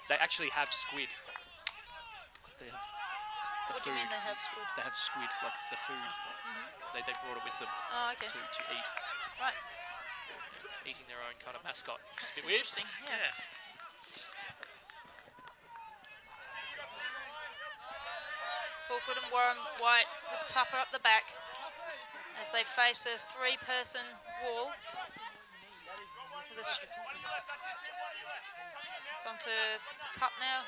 They actually have squid. They have the What do food. you mean they have squid? They have squid, like the food. Mm-hmm. They brought it with them Oh, okay. to eat. Right. Eating their own kind of mascot. That's It's a bit weird. interesting. Yeah. Fulford and Warren White with Tupper up the back as they face a 3-person wall. Gone to Cup now.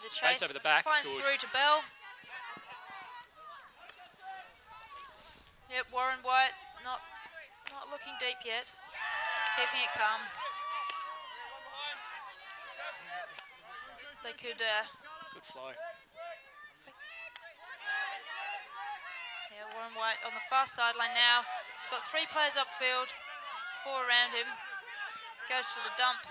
The Space chase over the back. finds Good. through to Bell. Yep, Warren White not looking deep yet. Keeping it calm. They could Good flow. yeah, Warren White on the far sideline now. He's got 3 players upfield, 4 around him. Goes for the dump.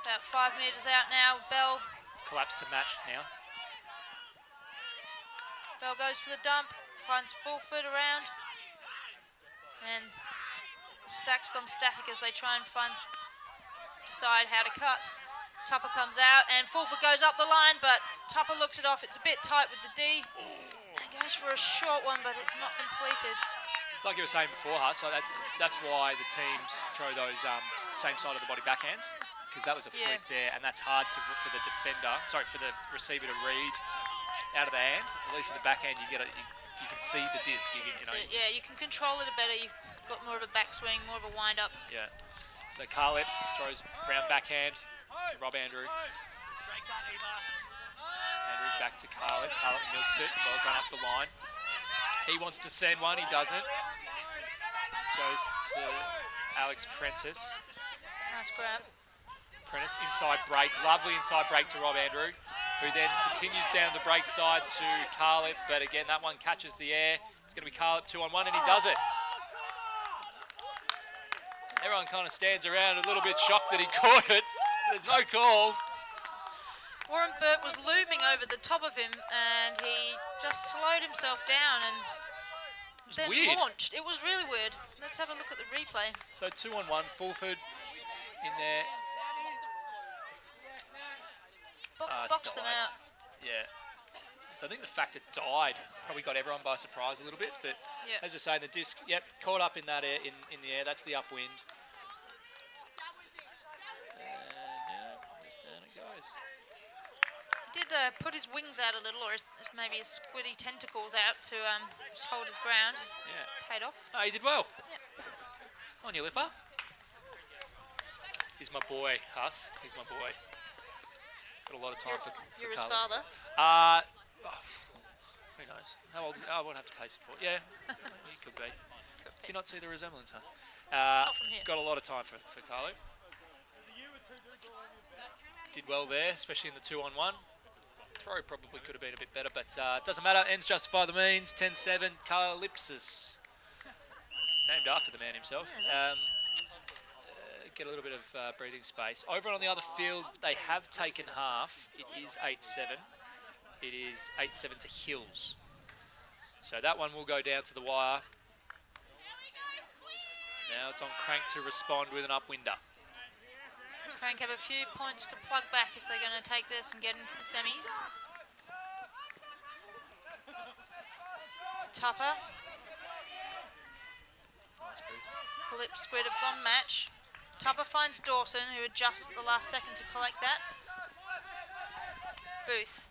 About 5 metres out now. Bell Collapse to match now. Bell goes for the dump, finds Fulford around, and the stack's gone static as they try and decide how to cut. Tupper comes out and Fulford goes up the line, but Tupper looks it off. It's a bit tight with the D and goes for a short one, but it's not completed. It's like you were saying before, Huss. So that's why the teams throw those same side of the body backhands, because that was a flick there, and that's hard for the receiver to read out of the hand. At least with the backhand, you can see the disc. You know. Yeah, you can control it better. You've got more of a backswing, more of a wind up. Yeah. So Kahlip throws round backhand to Rob Andrew. Andrew back to Kahlip. Kahlip milks it. Well done up the line. He wants to send one. He doesn't. Goes to Alex Prentice. Nice grab. Prentice inside break. Lovely inside break to Rob Andrew, who then continues down the break side to Kahlip, but again that one catches the air. It's going to be Kahlip 2-on-1 and he does it. Everyone kind of stands around a little bit shocked that he caught it. There's no call. Warren Burt was looming over the top of him and he just slowed himself down and then launched. It was really weird. Let's have a look at the replay. So 2-on-1, Fulford in there. Boxed them out. Yeah. So I think the fact it died probably got everyone by surprise a little bit. But as I say, the disc, caught up in that air, in the air. That's the upwind. And just down it goes. He did put his wings out a little, or maybe his squiddy tentacles out to just hold his ground. Yeah. Paid off. Oh, he did well. Yeah. On your lipper. He's my boy, Huss. He's my boy. Got a lot of time for You're his Kahlip. father? Who knows? How old is he? I won't have to pay support. Yeah, he could be. Do you not see the resemblance, Huss? Not from here. Got a lot of time for Kahlip. Did well there, especially in the 2-on-1. Throw probably could have been a bit better, but it doesn't matter. Ends justify the means. 10-7, Kahlipsquid. Named after the man himself. Get a little bit of breathing space. Over on the other field, they have taken half. It is 8-7. It is 8-7 to Hills. So that one will go down to the wire. Now it's on Krank to respond with an upwinder. Krank have a few points to plug back if they're going to take this and get into the semis. Tupper. Kahlipsquid have gone match. Tupper finds Dawson, who adjusts at the last second to collect that. Booth.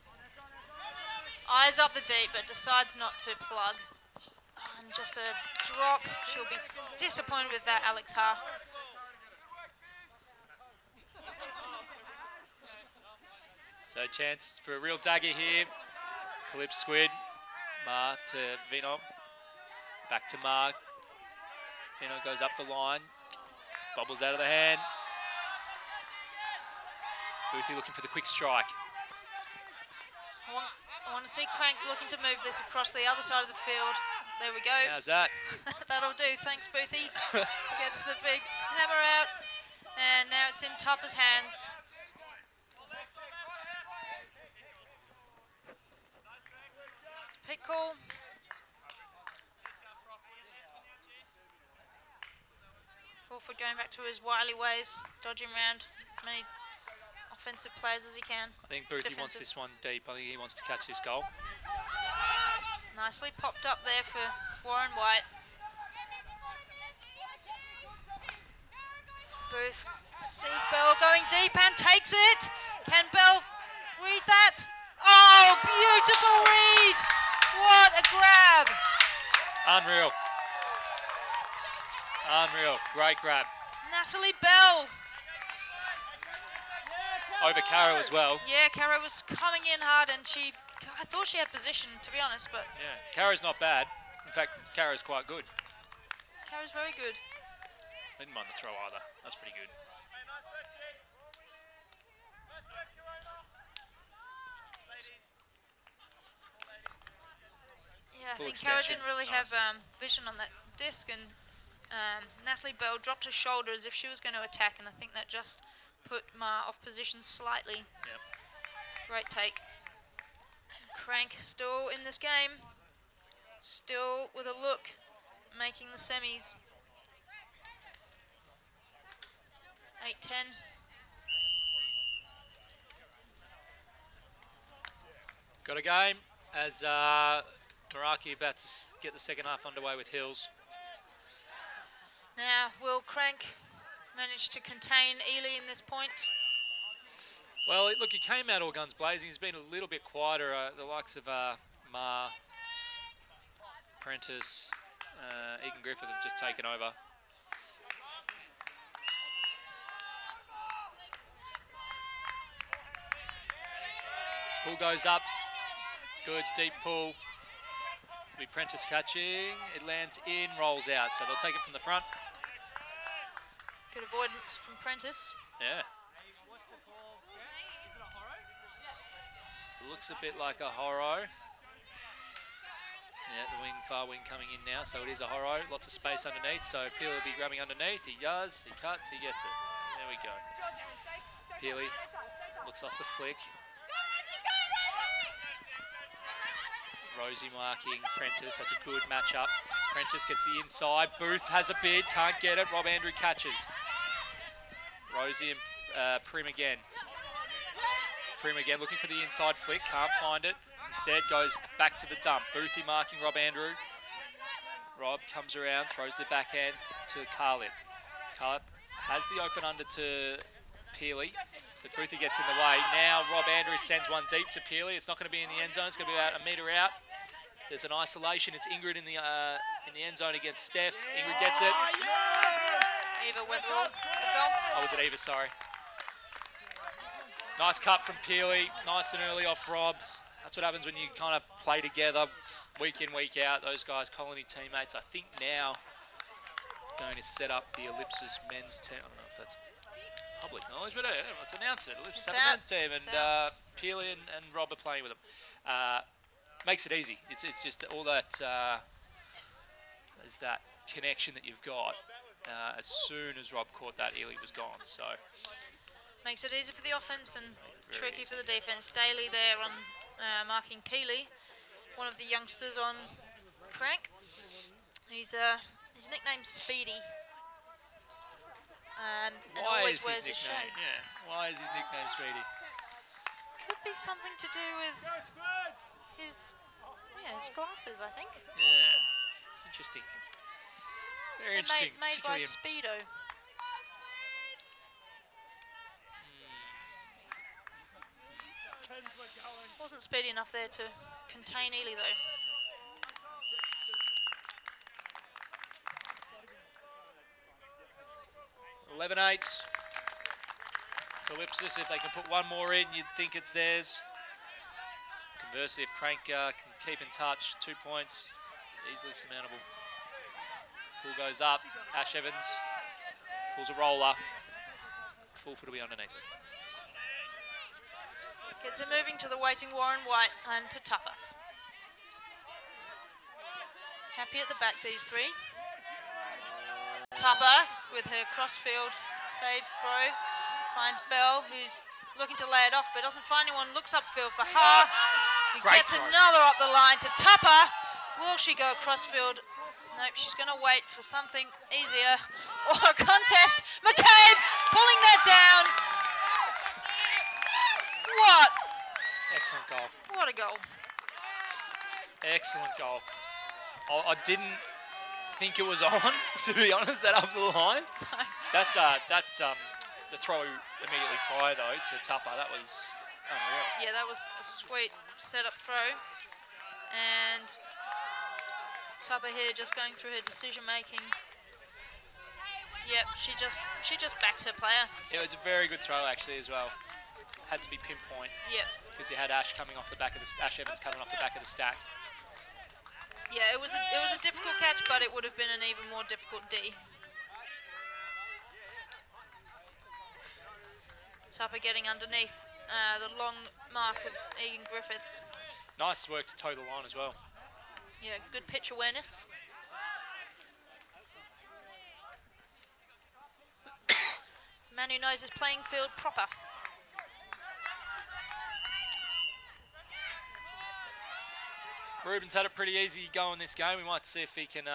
Eyes up the deep, but decides not to plug. And just a drop. She'll be disappointed with that, Alex Ha. So chance for a real dagger here. Kahlipsquid. Ma to Vino. Back to Ma. Vino goes up the line. Bobbles out of the hand. Boothie looking for the quick strike. I want to see Krank looking to move this across the other side of the field. There we go. How's that? That'll do. Thanks, Boothie. Gets the big hammer out. And now it's in Tupper's hands. It's a pick call. Fulford going back to his wily ways, dodging around as many offensive players as he can. I think Boothie wants this one deep. I think he wants to catch this goal. Nicely popped up there for Warren White. Booth sees Bell going deep and takes it. Can Bell read that? Oh, beautiful read! What a grab! Unreal. Unreal. Great grab. Natalie Bell. Over Caro as well. Yeah, Caro was coming in hard and I thought she had position, to be honest, but... Yeah, Caro's not bad. In fact, Caro's quite good. Caro's very good. I didn't mind the throw either. That's pretty good. Yeah, I Full think Caro extension. didn't really Nice. have vision on that disc, and Natalie Bell dropped her shoulder as if she was going to attack, and I think that just put Ma off position slightly. Yep. Great take. Krank still in this game, still with a look, making the semis. 8-10. Got a game as Meraki about to get the second half underway with Hills. Now, will Krank manage to contain Ely in this point? Well, look, he came out all guns blazing. He's been a little bit quieter. The likes of Ma, Prentice, Egan Griffith have just taken over. Pull goes up. Good deep pull. Be Prentice catching. It lands in, rolls out. So they'll take it from the front. Good avoidance from Prentice. Yeah. Looks a bit like a Horo. Yeah, the far wing coming in now, so it is a Horo. Lots of space underneath, so Peely will be grabbing underneath. He does, he cuts, he gets it. There we go. Peely looks off the flick. Rosie marking Prentice, that's a good matchup. Prentice gets the inside, Booth has a bid, can't get it, Rob Andrew catches. Rosie and Prim again. Prim again looking for the inside flick, can't find it. Instead goes back to the dump. Boothie marking Rob Andrew. Rob comes around, throws the backhand to Kahlip. Kahlip has the open under to Peely, but Boothie gets in the way. Now Rob Andrew sends one deep to Peely. It's not going to be in the end zone. It's going to be about a metre out. There's an isolation. It's Ingrid in the end zone against Steph. Ingrid gets it. Eva Weatherall, the goal. Oh, was it Eva? Sorry. Nice cut from Peely. Nice and early off Rob. That's what happens when you kind of play together week in, week out. Those guys, Colony teammates. I think now going to set up the Ellipsis men's team. I don't know if that's public knowledge, but let's announce it. Ellipsis have a men's team, and Peely and Rob are playing with them. Makes it easy. It's just all that there's that connection that you've got. As soon as Rob caught that, Ely was gone. So makes it easy for the offense and tricky easy for the defense. Daly there on marking Keeley, one of the youngsters on Krank. His nickname's Speedy. And always wears his shades. Yeah. Why is his nickname Speedy? Could be something to do with his glasses, I think. Yeah. Interesting. Very interesting. Made by particularly Speedo. Wasn't speedy enough there to contain Ely though. in 11-8. Calypso, if they can put one more in, you'd think it's theirs. Conversely, if Krank can keep in touch, 2 points, easily surmountable. Pull goes up. Ash Evans pulls a roller. Fulford will be underneath it. Gets it moving to the waiting Warren White and to Tupper. Happy at the back, these three. Tupper with her crossfield save throw. Finds Bell, who's looking to lay it off, but doesn't find anyone. Looks upfield for Ha, who Great gets throw. another up the line to Tupper. Will she go crossfield? No, Nope, she's going to wait for something easier. Or a contest. McCabe pulling that down. What? Excellent goal. What a goal. Excellent goal. I didn't think it was on, to be honest, that up the line. That's the throw immediately prior, though, to Tupper. That was unreal. Yeah, that was a sweet set-up throw. And Tupper here just going through her decision-making. Yep, she just backed her player. Yeah, it was a very good throw, actually, as well. Had to be pinpoint. Yep. Because you had Ash coming off the back of Ash Evans coming off the back of the stack. Yeah, it was a difficult catch, but it would have been an even more difficult D. Tupper getting underneath the long mark of Egan Griffiths. Nice work to toe the line as well. Yeah, good pitch awareness. It's a man who knows his playing field proper. Ruben's had it pretty easy going this game. We might see if he can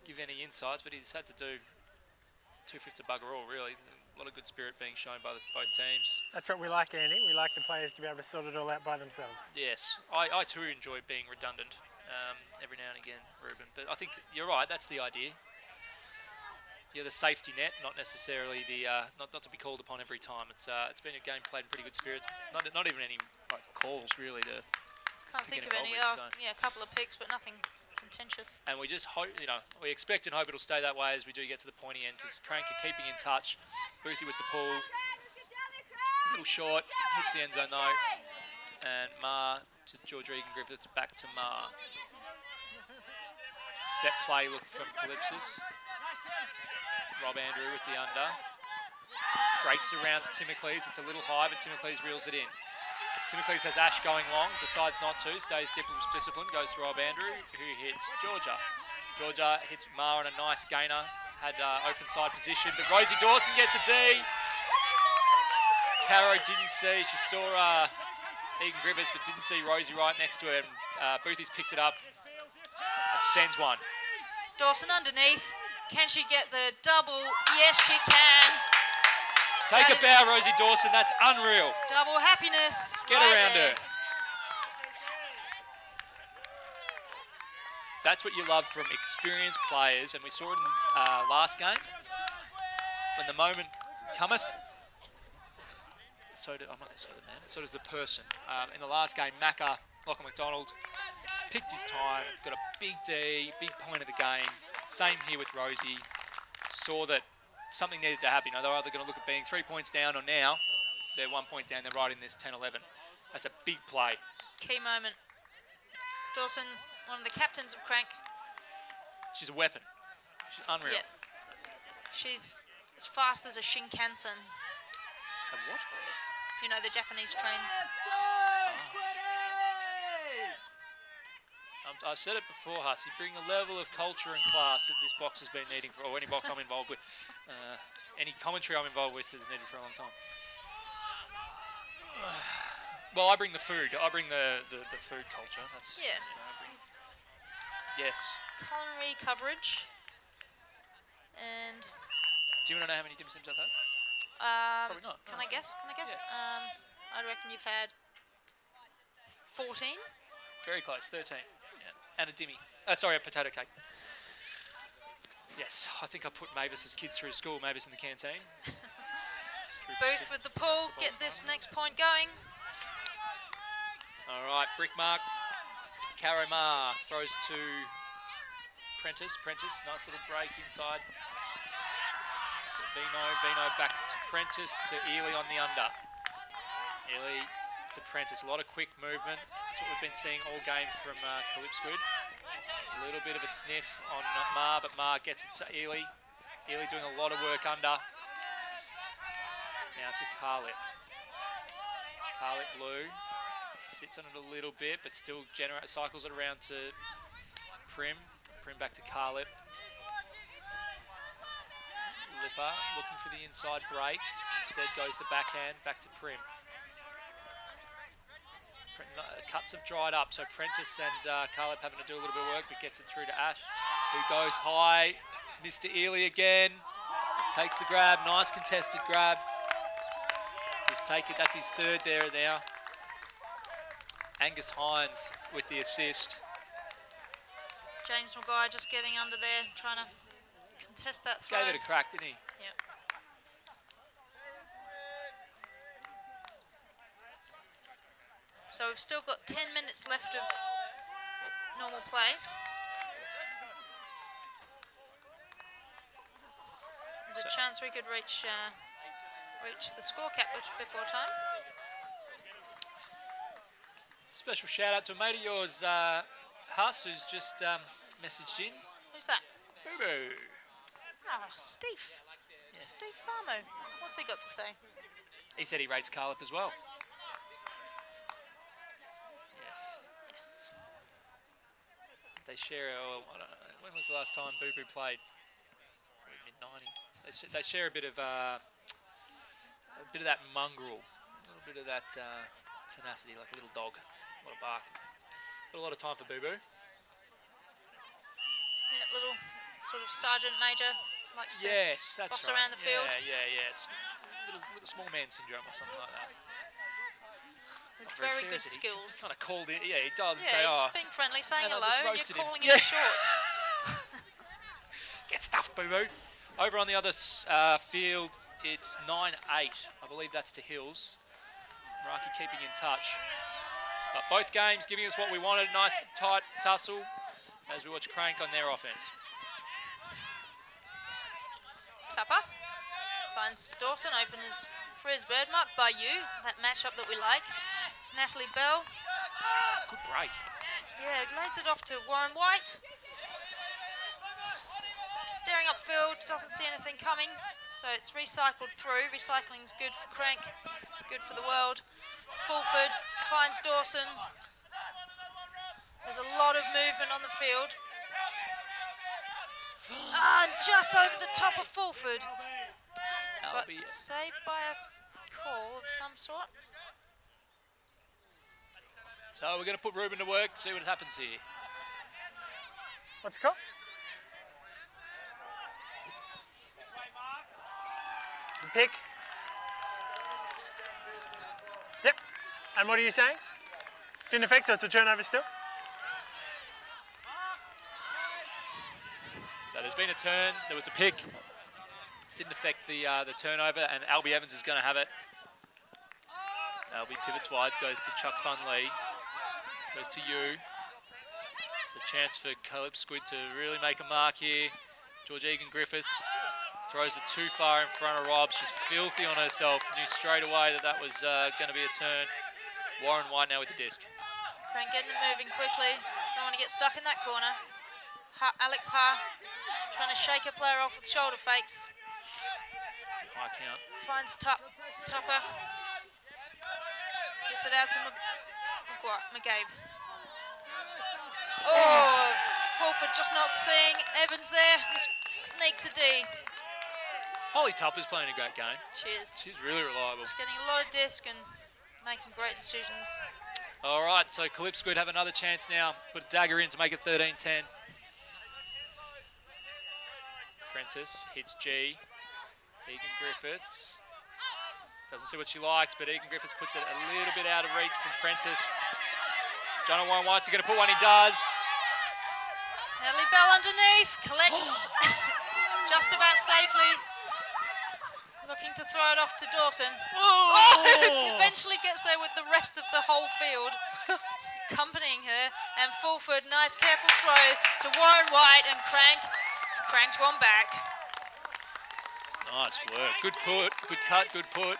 give any insights, but he's had to do 2/5 of bugger all, really. A lot of good spirit being shown by both teams. That's what we like, Andy. We like the players to be able to sort it all out by themselves. Yes, I too enjoy being redundant every now and again, Ruben. But I think you're right. That's the idea. You're the safety net, not necessarily the not to be called upon every time. It's been a game played in pretty good spirits. Not even any calls really to. Can't think of any. Yeah, a couple of picks, but nothing contentious. And we just hope, we expect and hope it'll stay that way as we do get to the pointy end, because Krank are keeping in touch. Boothie with the pull. A little short, hits the end zone though. And Ma to George Egan Griffiths, back to Ma. Set play look from Calypso's. Rob Andrew with the under. Breaks around to Timocles. It's a little high, but Timocles reels it in. Timocles has Ash going long, decides not to, stays disciplined, goes to Rob Andrew, who hits Georgia. Georgia hits Ma on a nice gainer, had open side position, but Rosie Dawson gets a D. Caro didn't see, she saw Egan Griffiths, but didn't see Rosie right next to her. Boothie's picked it up and sends one. Dawson underneath. Can she get the double? Yes, she can. Take a bow, Rosie Dawson. That's unreal. Double happiness. Get right around there. her. That's what you love from experienced players, and we saw it in last game. When the moment cometh, so does the person. In the last game, Macca, Lachlan McDonald, picked his time, got a big D, big point of the game. Same here with Rosie. Saw that something needed to happen. They're either going to look at being 3 points down, or now they're 1 point down. They're right in this 10-11. That's a big play. Key moment. Dawson, one of the captains of Krank. She's a weapon. She's unreal. Yeah. She's as fast as a Shinkansen. A what? You know, the Japanese trains. I said it before, Huss. You bring a level of culture and class that this box has been needing or any box I'm involved with. Any commentary I'm involved with is needed for a long time. Well, I bring the food. I bring the food culture. That's, Yeah. Yes. Culinary coverage. And Do you want to know how many dim sims I've had? Probably not. Can I guess? Yeah. I reckon you've had 14. Very close. 13. Yeah. And a dimmy. Sorry, a potato cake. Yes, I think I put Mavis's kids through school. Mavis in the canteen. Booth with the pull. Get this next point going. All right, brick mark. Caro Ma throws to Prentice. Prentice, nice little break inside. To Vino back to Prentice, to Ely on the under. Ely to Prentice, a lot of quick movement. That's what we've been seeing all game from Kahlipsquid. A little bit of a sniff on Ma, but Ma gets it to Ely. Ely doing a lot of work under. Now to Kahlip. Kahlip Blue sits on it a little bit, but still cycles it around to Prim. Prim back to Kahlip. Lipper looking for the inside break. Instead goes the backhand back to Prim. Cuts have dried up, so Prentice and Kahlip having to do a little bit of work, but gets it through to Ash. who goes high. Mr. Ely again. Takes the grab. Nice contested grab. That's his third there now. Angus Hines with the assist. James Maguire just getting under there, trying to contest that throw. Gave it a crack, didn't he? Yep. So we've still got 10 minutes left of normal play. There's a chance we could reach the score cap before time. Special shout out to a mate of yours, Huss, who's just messaged in. Who's that? Boo Boo. Oh, Steve. Yes. Steve Farmo. What's he got to say? He said he rates Kahlip as well. Yes. Yes. They share, I don't know, when was the last time Boo Boo played? Probably mid-90s. They share a bit of that mongrel, a little bit of that tenacity, like a little dog, a lot of bark. Got a lot of time for Boo Boo. Yeah, little sort of sergeant major likes to Yes, that's boss right. around the field. Yes. Little small man syndrome or something like that. With very good skills. He kind of called it. Yeah, he does. Yeah, Say, he's being friendly, saying man, I hello. just You're roasted him. calling him short. Get stuffed, Boo Boo. Over on the other field, it's 9-8. I believe that's to Hills. Meraki keeping in touch. But both games giving us what we wanted. Nice tight tussle as we watch Krank on their offense. Tupper finds Dawson, openers for his bird, marked by you. That matchup that we like. Natalie Bell. Good break. Yeah, lays it off to Warren White. Staring upfield, doesn't see anything coming. So it's recycled through. Recycling's good for Krank, good for the world. Fulford finds Dawson. There's a lot of movement on the field. And just over the top of Fulford. But saved by a call of some sort. So we're going to put Ruben to work, see what happens here. What's the call? Pick. Yep. And what are you saying? Didn't affect, so it's a turnover still? So there's been a turn, there was a pick. Didn't affect the turnover, and Albie Evans is going to have it. Albie pivots wide, goes to Chuck Fun Lee. Goes to you. It's a chance for Kahlipsquid to really make a mark here. George Egan Griffiths throws it too far in front of Rob. She's filthy on herself. Knew straight away that was going to be a turn. Warren White now with the disc. Krank getting it moving quickly. Don't want to get stuck in that corner. Alex Ha trying to shake a player off with shoulder fakes. High count. Finds Tupper. Gets it out to McGabe. Oh, Fulford just not seeing Evans there. Just sneaks a D. Holly Tupper's playing a great game. She is. She's really reliable. She's getting a lot of disc and making great decisions. All right, so Kahlipsquid have another chance now. Put a dagger in to make it 13-10. Prentice hits G. Egan Griffiths. Doesn't see what she likes, but Egan Griffiths puts it a little bit out of reach from Prentice. John Warren White's going to put one, he does. Natalie Bell underneath, collects just about safely. Looking to throw it off to Dawson. Oh! Eventually gets there with the rest of the whole field accompanying her. And Fulford, nice careful throw to Warren White, and Krank's one back. Nice work. Good put, good cut, good put.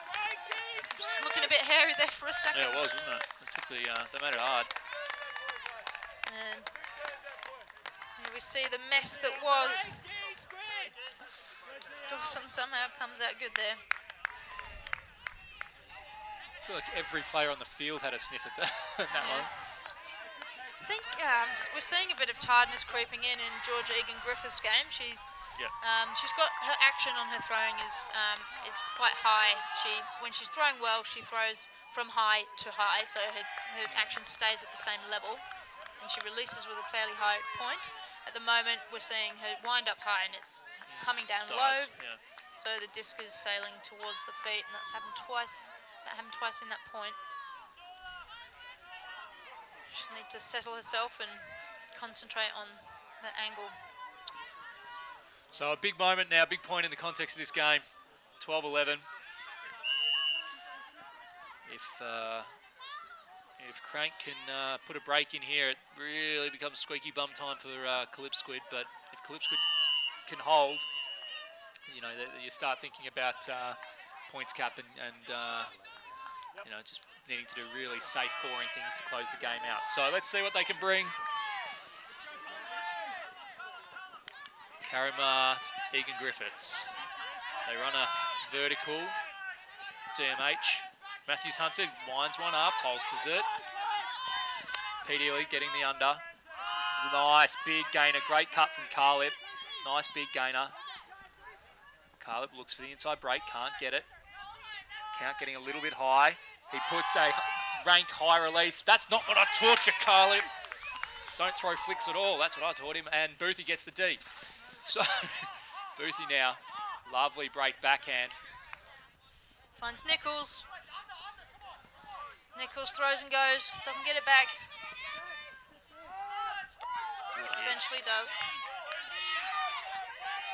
Just looking a bit hairy there for a second. Yeah, it was, wasn't it? They made it hard. And here we see the mess that was. Dawson somehow comes out good there. I feel like every player on the field had a sniff at that, that one. I think we're seeing a bit of tiredness creeping in Georgia Egan Griffith's game. She's got her action on her throwing is quite high. When she's throwing well, she throws from high to high, so her action stays at the same level. and she releases with a fairly high point. At the moment, we're seeing her wind up high, and it's coming down low. Yeah. So the disc is sailing towards the feet, and that's happened twice. That happened twice in that point. She needs to settle herself and concentrate on the angle. So a big moment now, big point in the context of this game. 12-11. If Krank can put a break in here, it really becomes squeaky bum time for Kahlipsquid. But if Kahlipsquid can hold, you know, you start thinking about points cap and you know, just needing to do really safe, boring things to close the game out. So let's see what they can bring. Karimar, Egan Griffiths. They run a vertical. DMH. Matthews Hunter winds one up, holsters it. Pete Ely getting the under. Nice big gainer. Great cut from Kahlip. Nice big gainer. Kahlip looks for the inside break. Can't get it. Count getting a little bit high. He puts a rank high release. That's not what I taught you, Kahlip. Don't throw flicks at all. That's what I taught him. And Boothie gets the D. So, Boothie now. Lovely break backhand. Finds Nichols. Nichols throws and goes. Doesn't get it back. Eventually does.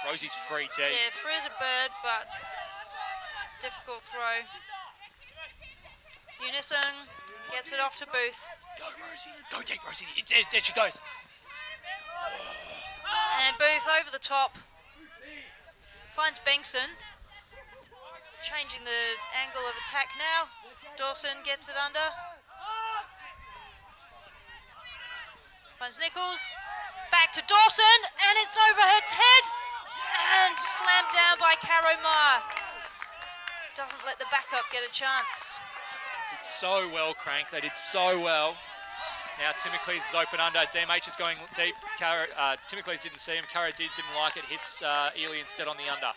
Rosie's free deep. Yeah, free as a bird, but difficult throw. Unison gets it off to Booth. Go, Rosie. Go deep, Rosie. There she goes. And Booth over the top. Finds Bengtson. Changing the angle of attack now. Dawson gets it under. Finds Nichols. Back to Dawson, and it's over her head. And slammed down by Caro Mar. Doesn't let the backup get a chance. Did so well, Krank. They did so well. Now Timocles is open under. DMH is going deep. Timocles didn't see him. Caro didn't like it. Hits Ely instead on the under.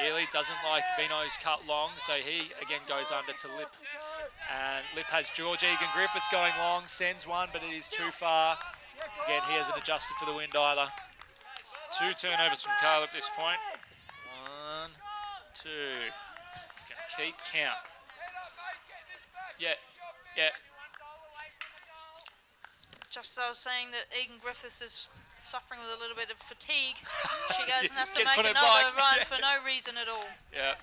Ely doesn't like Vino's cut long, so he again goes under to Lip. And Lip has George Egan Griffiths going long. Sends one, but it is too far. Again, he hasn't adjusted for the wind either. 2 turnovers from Carl at this point. 1, 2. Gonna keep count. Yeah. Just as I was saying that Egan Griffiths is suffering with a little bit of fatigue, she goes and has to Gets make on her another bike. run for no reason at all. Yeah.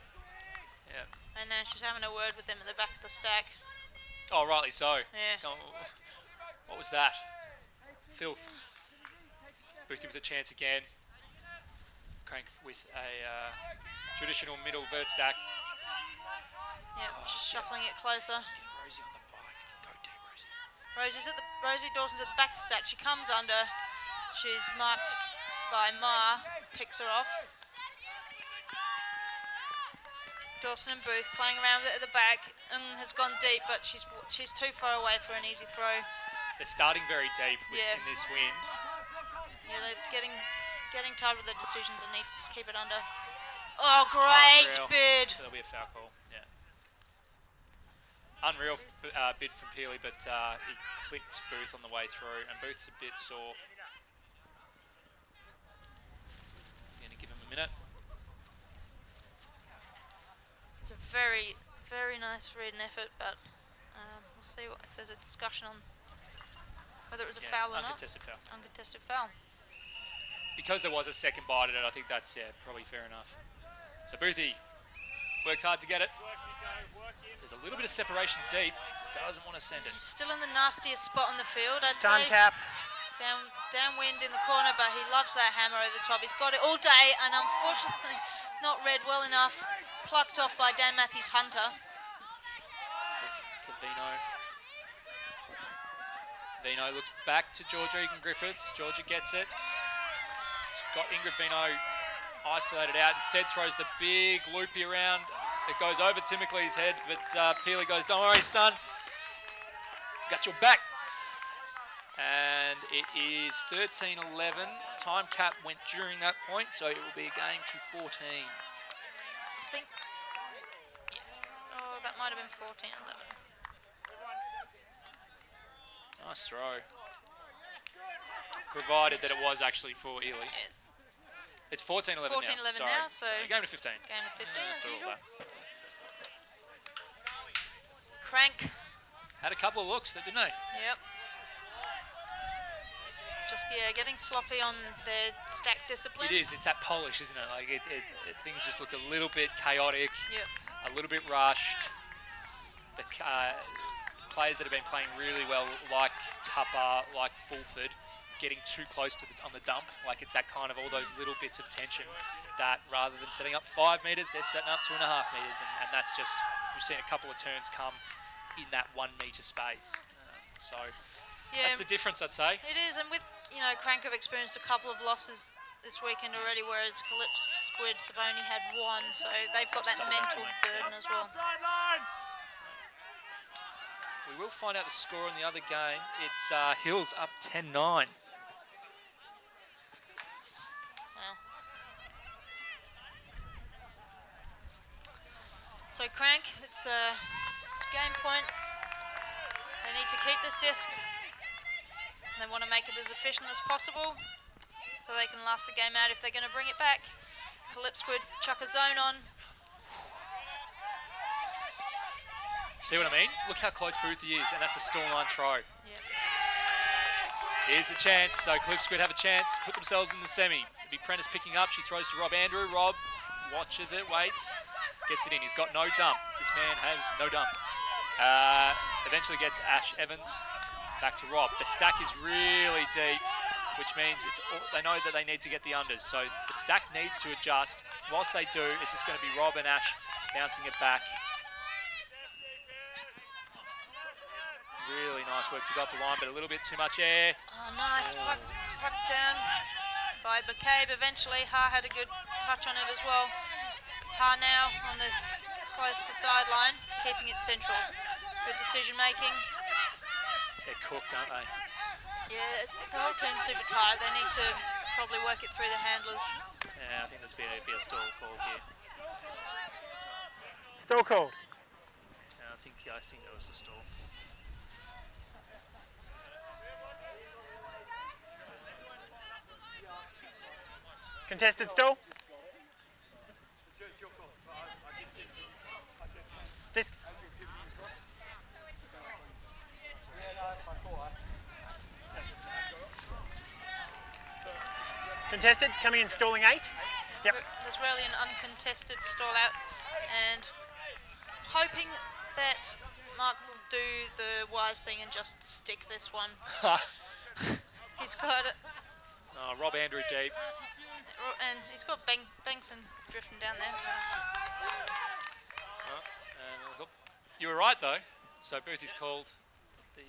And now she's having a word with them at the back of the stack. Oh, rightly so. Yeah. What was that? Filth. Boothie with a chance again. Krank with a traditional middle vert stack. Yep, just shuffling it closer. Rosie on the bike. Go deep, Rosie. Rosie Dawson's at the back of the stack. She comes under. She's marked by Ma. Picks her off. Dawson and Booth playing around with it at the back. Has gone deep, but she's too far away for an easy throw. They're starting very deep in this wind. Yeah, they're getting tired with their decisions and need to keep it under. Oh, great bid. There'll be a foul call. Yeah. Unreal bid from Peely, but he clipped Booth on the way through, and Booth's a bit sore. Going to give him a minute. It's a very, very nice read and effort, but we'll see if there's a discussion on whether it was a foul or not. Uncontested foul. Uncontested foul. Because there was a second bite at it, I think that's probably fair enough. So Boothie worked hard to get it. There's a little bit of separation deep. Doesn't want to send it. He's still in the nastiest spot on the field, I'd say. Done, Cap. Downwind in the corner, but he loves that hammer over the top. He's got it all day, and unfortunately not read well enough. Plucked off by Dan Matthews Hunter. Looks to Vino. Vino looks back to Georgia Egan Griffiths. Georgia gets it. She's got Ingrid Vino isolated out. Instead throws the big loopy around. It goes over Timocles' head, but Peely goes, don't worry, son. Got your back. And it is 13-11. Time cap went during that point, so it will be a game to 14. Yes. Oh, that might have been 14-11. Nice throw. provided Yes. that it was actually for Ely. Yeah, It's 14-11 now. 14-11 Sorry. now, so Game to 15. game of 15 as thought usual. that. Krank. Had a couple of looks, didn't they? Yep. Just getting sloppy on their stack discipline. It is. It's that polish, isn't it? Like things just look a little bit chaotic, Yep. a little bit rushed. The players that have been playing really well, like Tupper, like Fulford, getting too close to on the dump. Like it's that kind of all those little bits of tension that rather than setting up 5 metres, they're setting up 2.5 metres, and that's just, we've seen a couple of turns come in that 1 metre space. So that's the difference, I'd say. It is, and with Krank have experienced a couple of losses this weekend already, whereas Kahlipsquid have only had 1, so they've got that mental burden as well. We will find out the score on the other game. It's Hills up 10-9. So Krank, it's game point. They need to keep this disc. And they want to make it as efficient as possible so they can last the game out if they're going to bring it back. Kahlipsquid chuck a zone on. See what I mean? Look how close Boothie is, and that's a stall line throw. Yep. Here's the chance. So Kahlipsquid have a chance, put themselves in the semi. It'll be Prentice picking up. She throws to Rob Andrew. Rob watches it, waits, gets it in. He's got no dump. This man has no dump. Eventually gets Ash Evans back to Rob. The stack is really deep, which means they know that they need to get the unders. So the stack needs to adjust. Whilst they do, it's just going to be Rob and Ash bouncing it back. Really nice work to go up the line, but a little bit too much air. Oh, nice. Puck down by McCabe. Eventually, Ha had a good touch on it as well. Ha now on the close to sideline, keeping it central. Good decision making. They're cooked, aren't they? Yeah, the whole team's super tired. They need to probably work it through the handlers. Yeah, I think there's be a stall call here. Stall called. Yeah, I think that was a stall. Contested stall. Disc. Contested, coming in, stalling 8. Yep. There's really an uncontested stall out, and hoping that Mark will do the wise thing and just stick this one. He's got it. Rob Andrew deep. And he's got Bankson drifting down there. You were right though. So Boothie's called the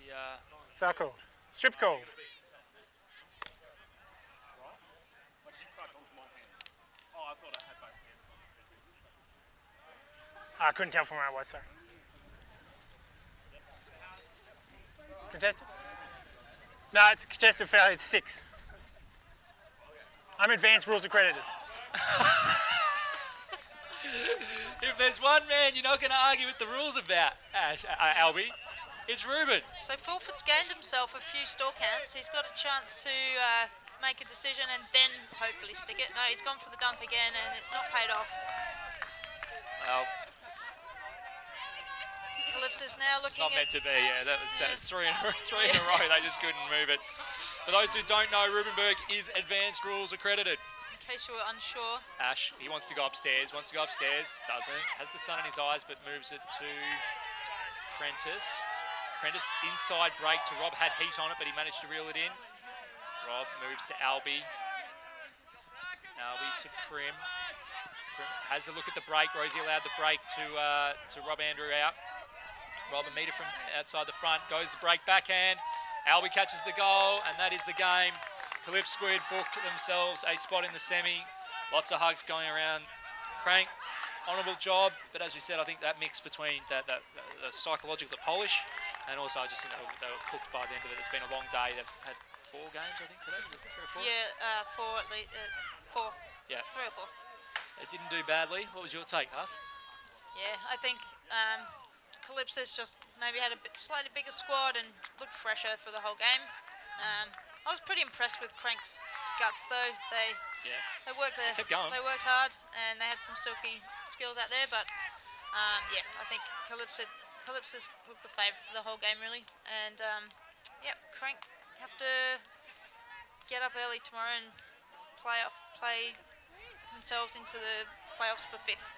Foul called. Strip called. I couldn't tell from where I was, sorry. Contested? No, it's a contested foul, it's 6. I'm advanced rules accredited. If there's one man you're not going to argue with the rules about, Albie, it's Ruben. So Fulford's gained himself a few stall counts. He's got a chance to make a decision and then hopefully stick it. No, he's gone for the dump again and it's not paid off. Well, Calypso's now looking not meant to be, yeah. That was three in a row. They just couldn't move it. For those who don't know, Rubenberg is advanced rules accredited. In case you were unsure. Ash, he wants to go upstairs, doesn't. Has the sun in his eyes, but moves it to Prentice. Prentice inside break to Rob, had heat on it, but he managed to reel it in. Rob moves to Albie. Albie to Prim. Prim has a look at the break. Rosie allowed the break to Rob Andrew out. Rob a metre from outside the front, goes the break backhand. Albie catches the goal, and that is the game. Kahlipsquid book themselves a spot in the semi. Lots of hugs going around. Krank, honourable job, but as we said, I think that mix between the psychological, the polish, and also I just think they were cooked by the end of it. It's been a long day. They've had 4 games, I think, today. Was it 3 or 4? Yeah, 4 at least. 4. Yeah. 3 or 4. It didn't do badly. What was your take, Huss? Yeah, I think Calypso's just maybe had a slightly bigger squad and looked fresher for the whole game. I was pretty impressed with Crank's guts, though. They worked there. They kept going. They worked hard, and they had some silky skills out there. But yeah, I think Calypso's looked the favourite for the whole game, really. And yeah, Krank have to get up early tomorrow and play themselves into the playoffs for 5th.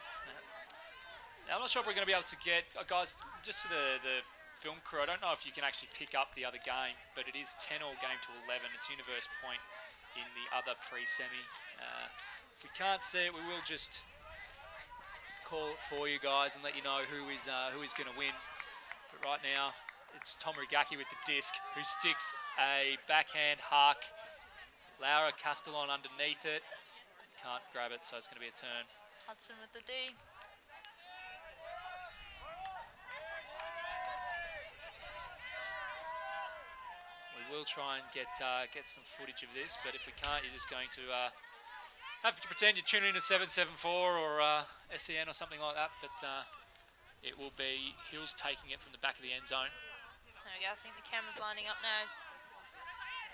Now, I'm not sure if we're going to be able to get guys just to the film crew. I don't know if you can actually pick up the other game, but it is 10-all game to 11. It's universe point in the other pre-semi. If we can't see it, we will just call it for you guys and let you know who is going to win. But right now, it's Tom Rigaki with the disc, who sticks a backhand hark. Laura Castellon underneath it. Can't grab it, so it's going to be a turn. Hudson with the D. We will try and get some footage of this, but if we can't, you're just going to have to pretend you're tuning into 774 or SEN or something like that. But it will be Hills taking it from the back of the end zone. There we go. I think the camera's lining up now. It's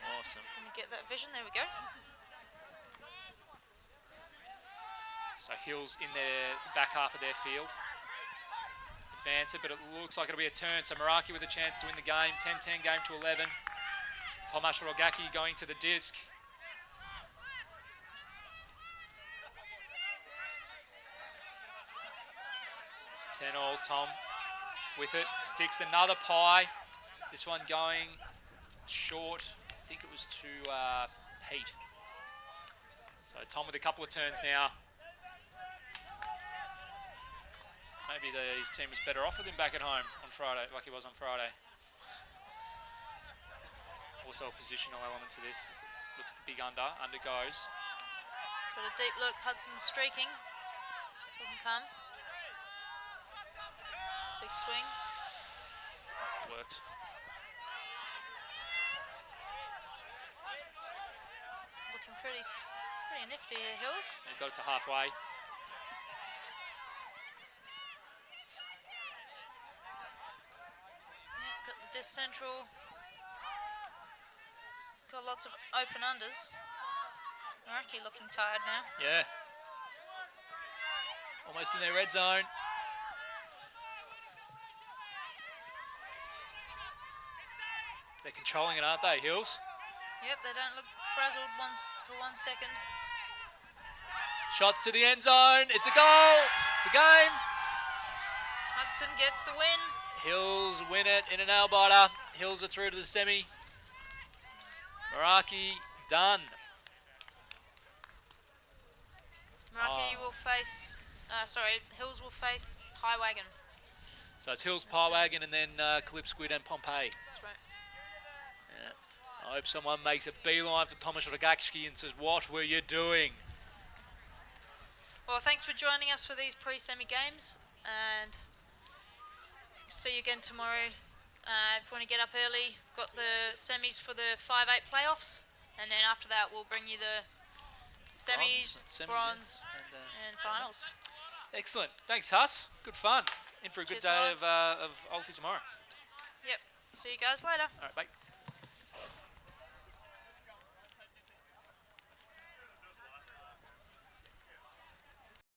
Awesome. going to get that vision. There we go. So Hills in the back half of their field. Advance it, but it looks like it'll be a turn. So Meraki with a chance to win the game. 10-10 game to 11. Tomasz Rogacki going to the disc. All Tom with it. Sticks another pie. This one going short. I think it was to Pete. So Tom with a couple of turns now. Maybe his team was better off with him back at home on Friday, like he was on Friday. Also a positional element to this. Look at the big under. Under goes. Got a deep look. Hudson's streaking. Doesn't come. Big swing. Worked. Looking pretty nifty here, Hills. He got it to halfway. Yep, got the disc central. Got lots of open unders. Meraki looking tired now. Yeah. Almost in their red zone. They're controlling it, aren't they, Hills? Yep, they don't look frazzled for 1 second. Shots to the end zone. It's a goal. It's the game. Hudson gets the win. Hills win it in a nail biter. Hills are through to the semi. Meraki done. Meraki will face. Hills will face High Wagon. So it's Hills, Pie Wagon, and then Kahlipsquid and Pompeii. That's right. Yeah. I hope someone makes a beeline for Tomasz Rogacki and says, "What were you doing?" Well, thanks for joining us for these pre-semi games, and see you again tomorrow. If you want to get up early, got the semis for the 5-8 playoffs, and then after that we'll bring you the semis, bronze, and finals. Excellent. Thanks, Huss. Good fun. In for a good Cheers, day guys. of ulti tomorrow. Yep. See you guys later. All right, bye.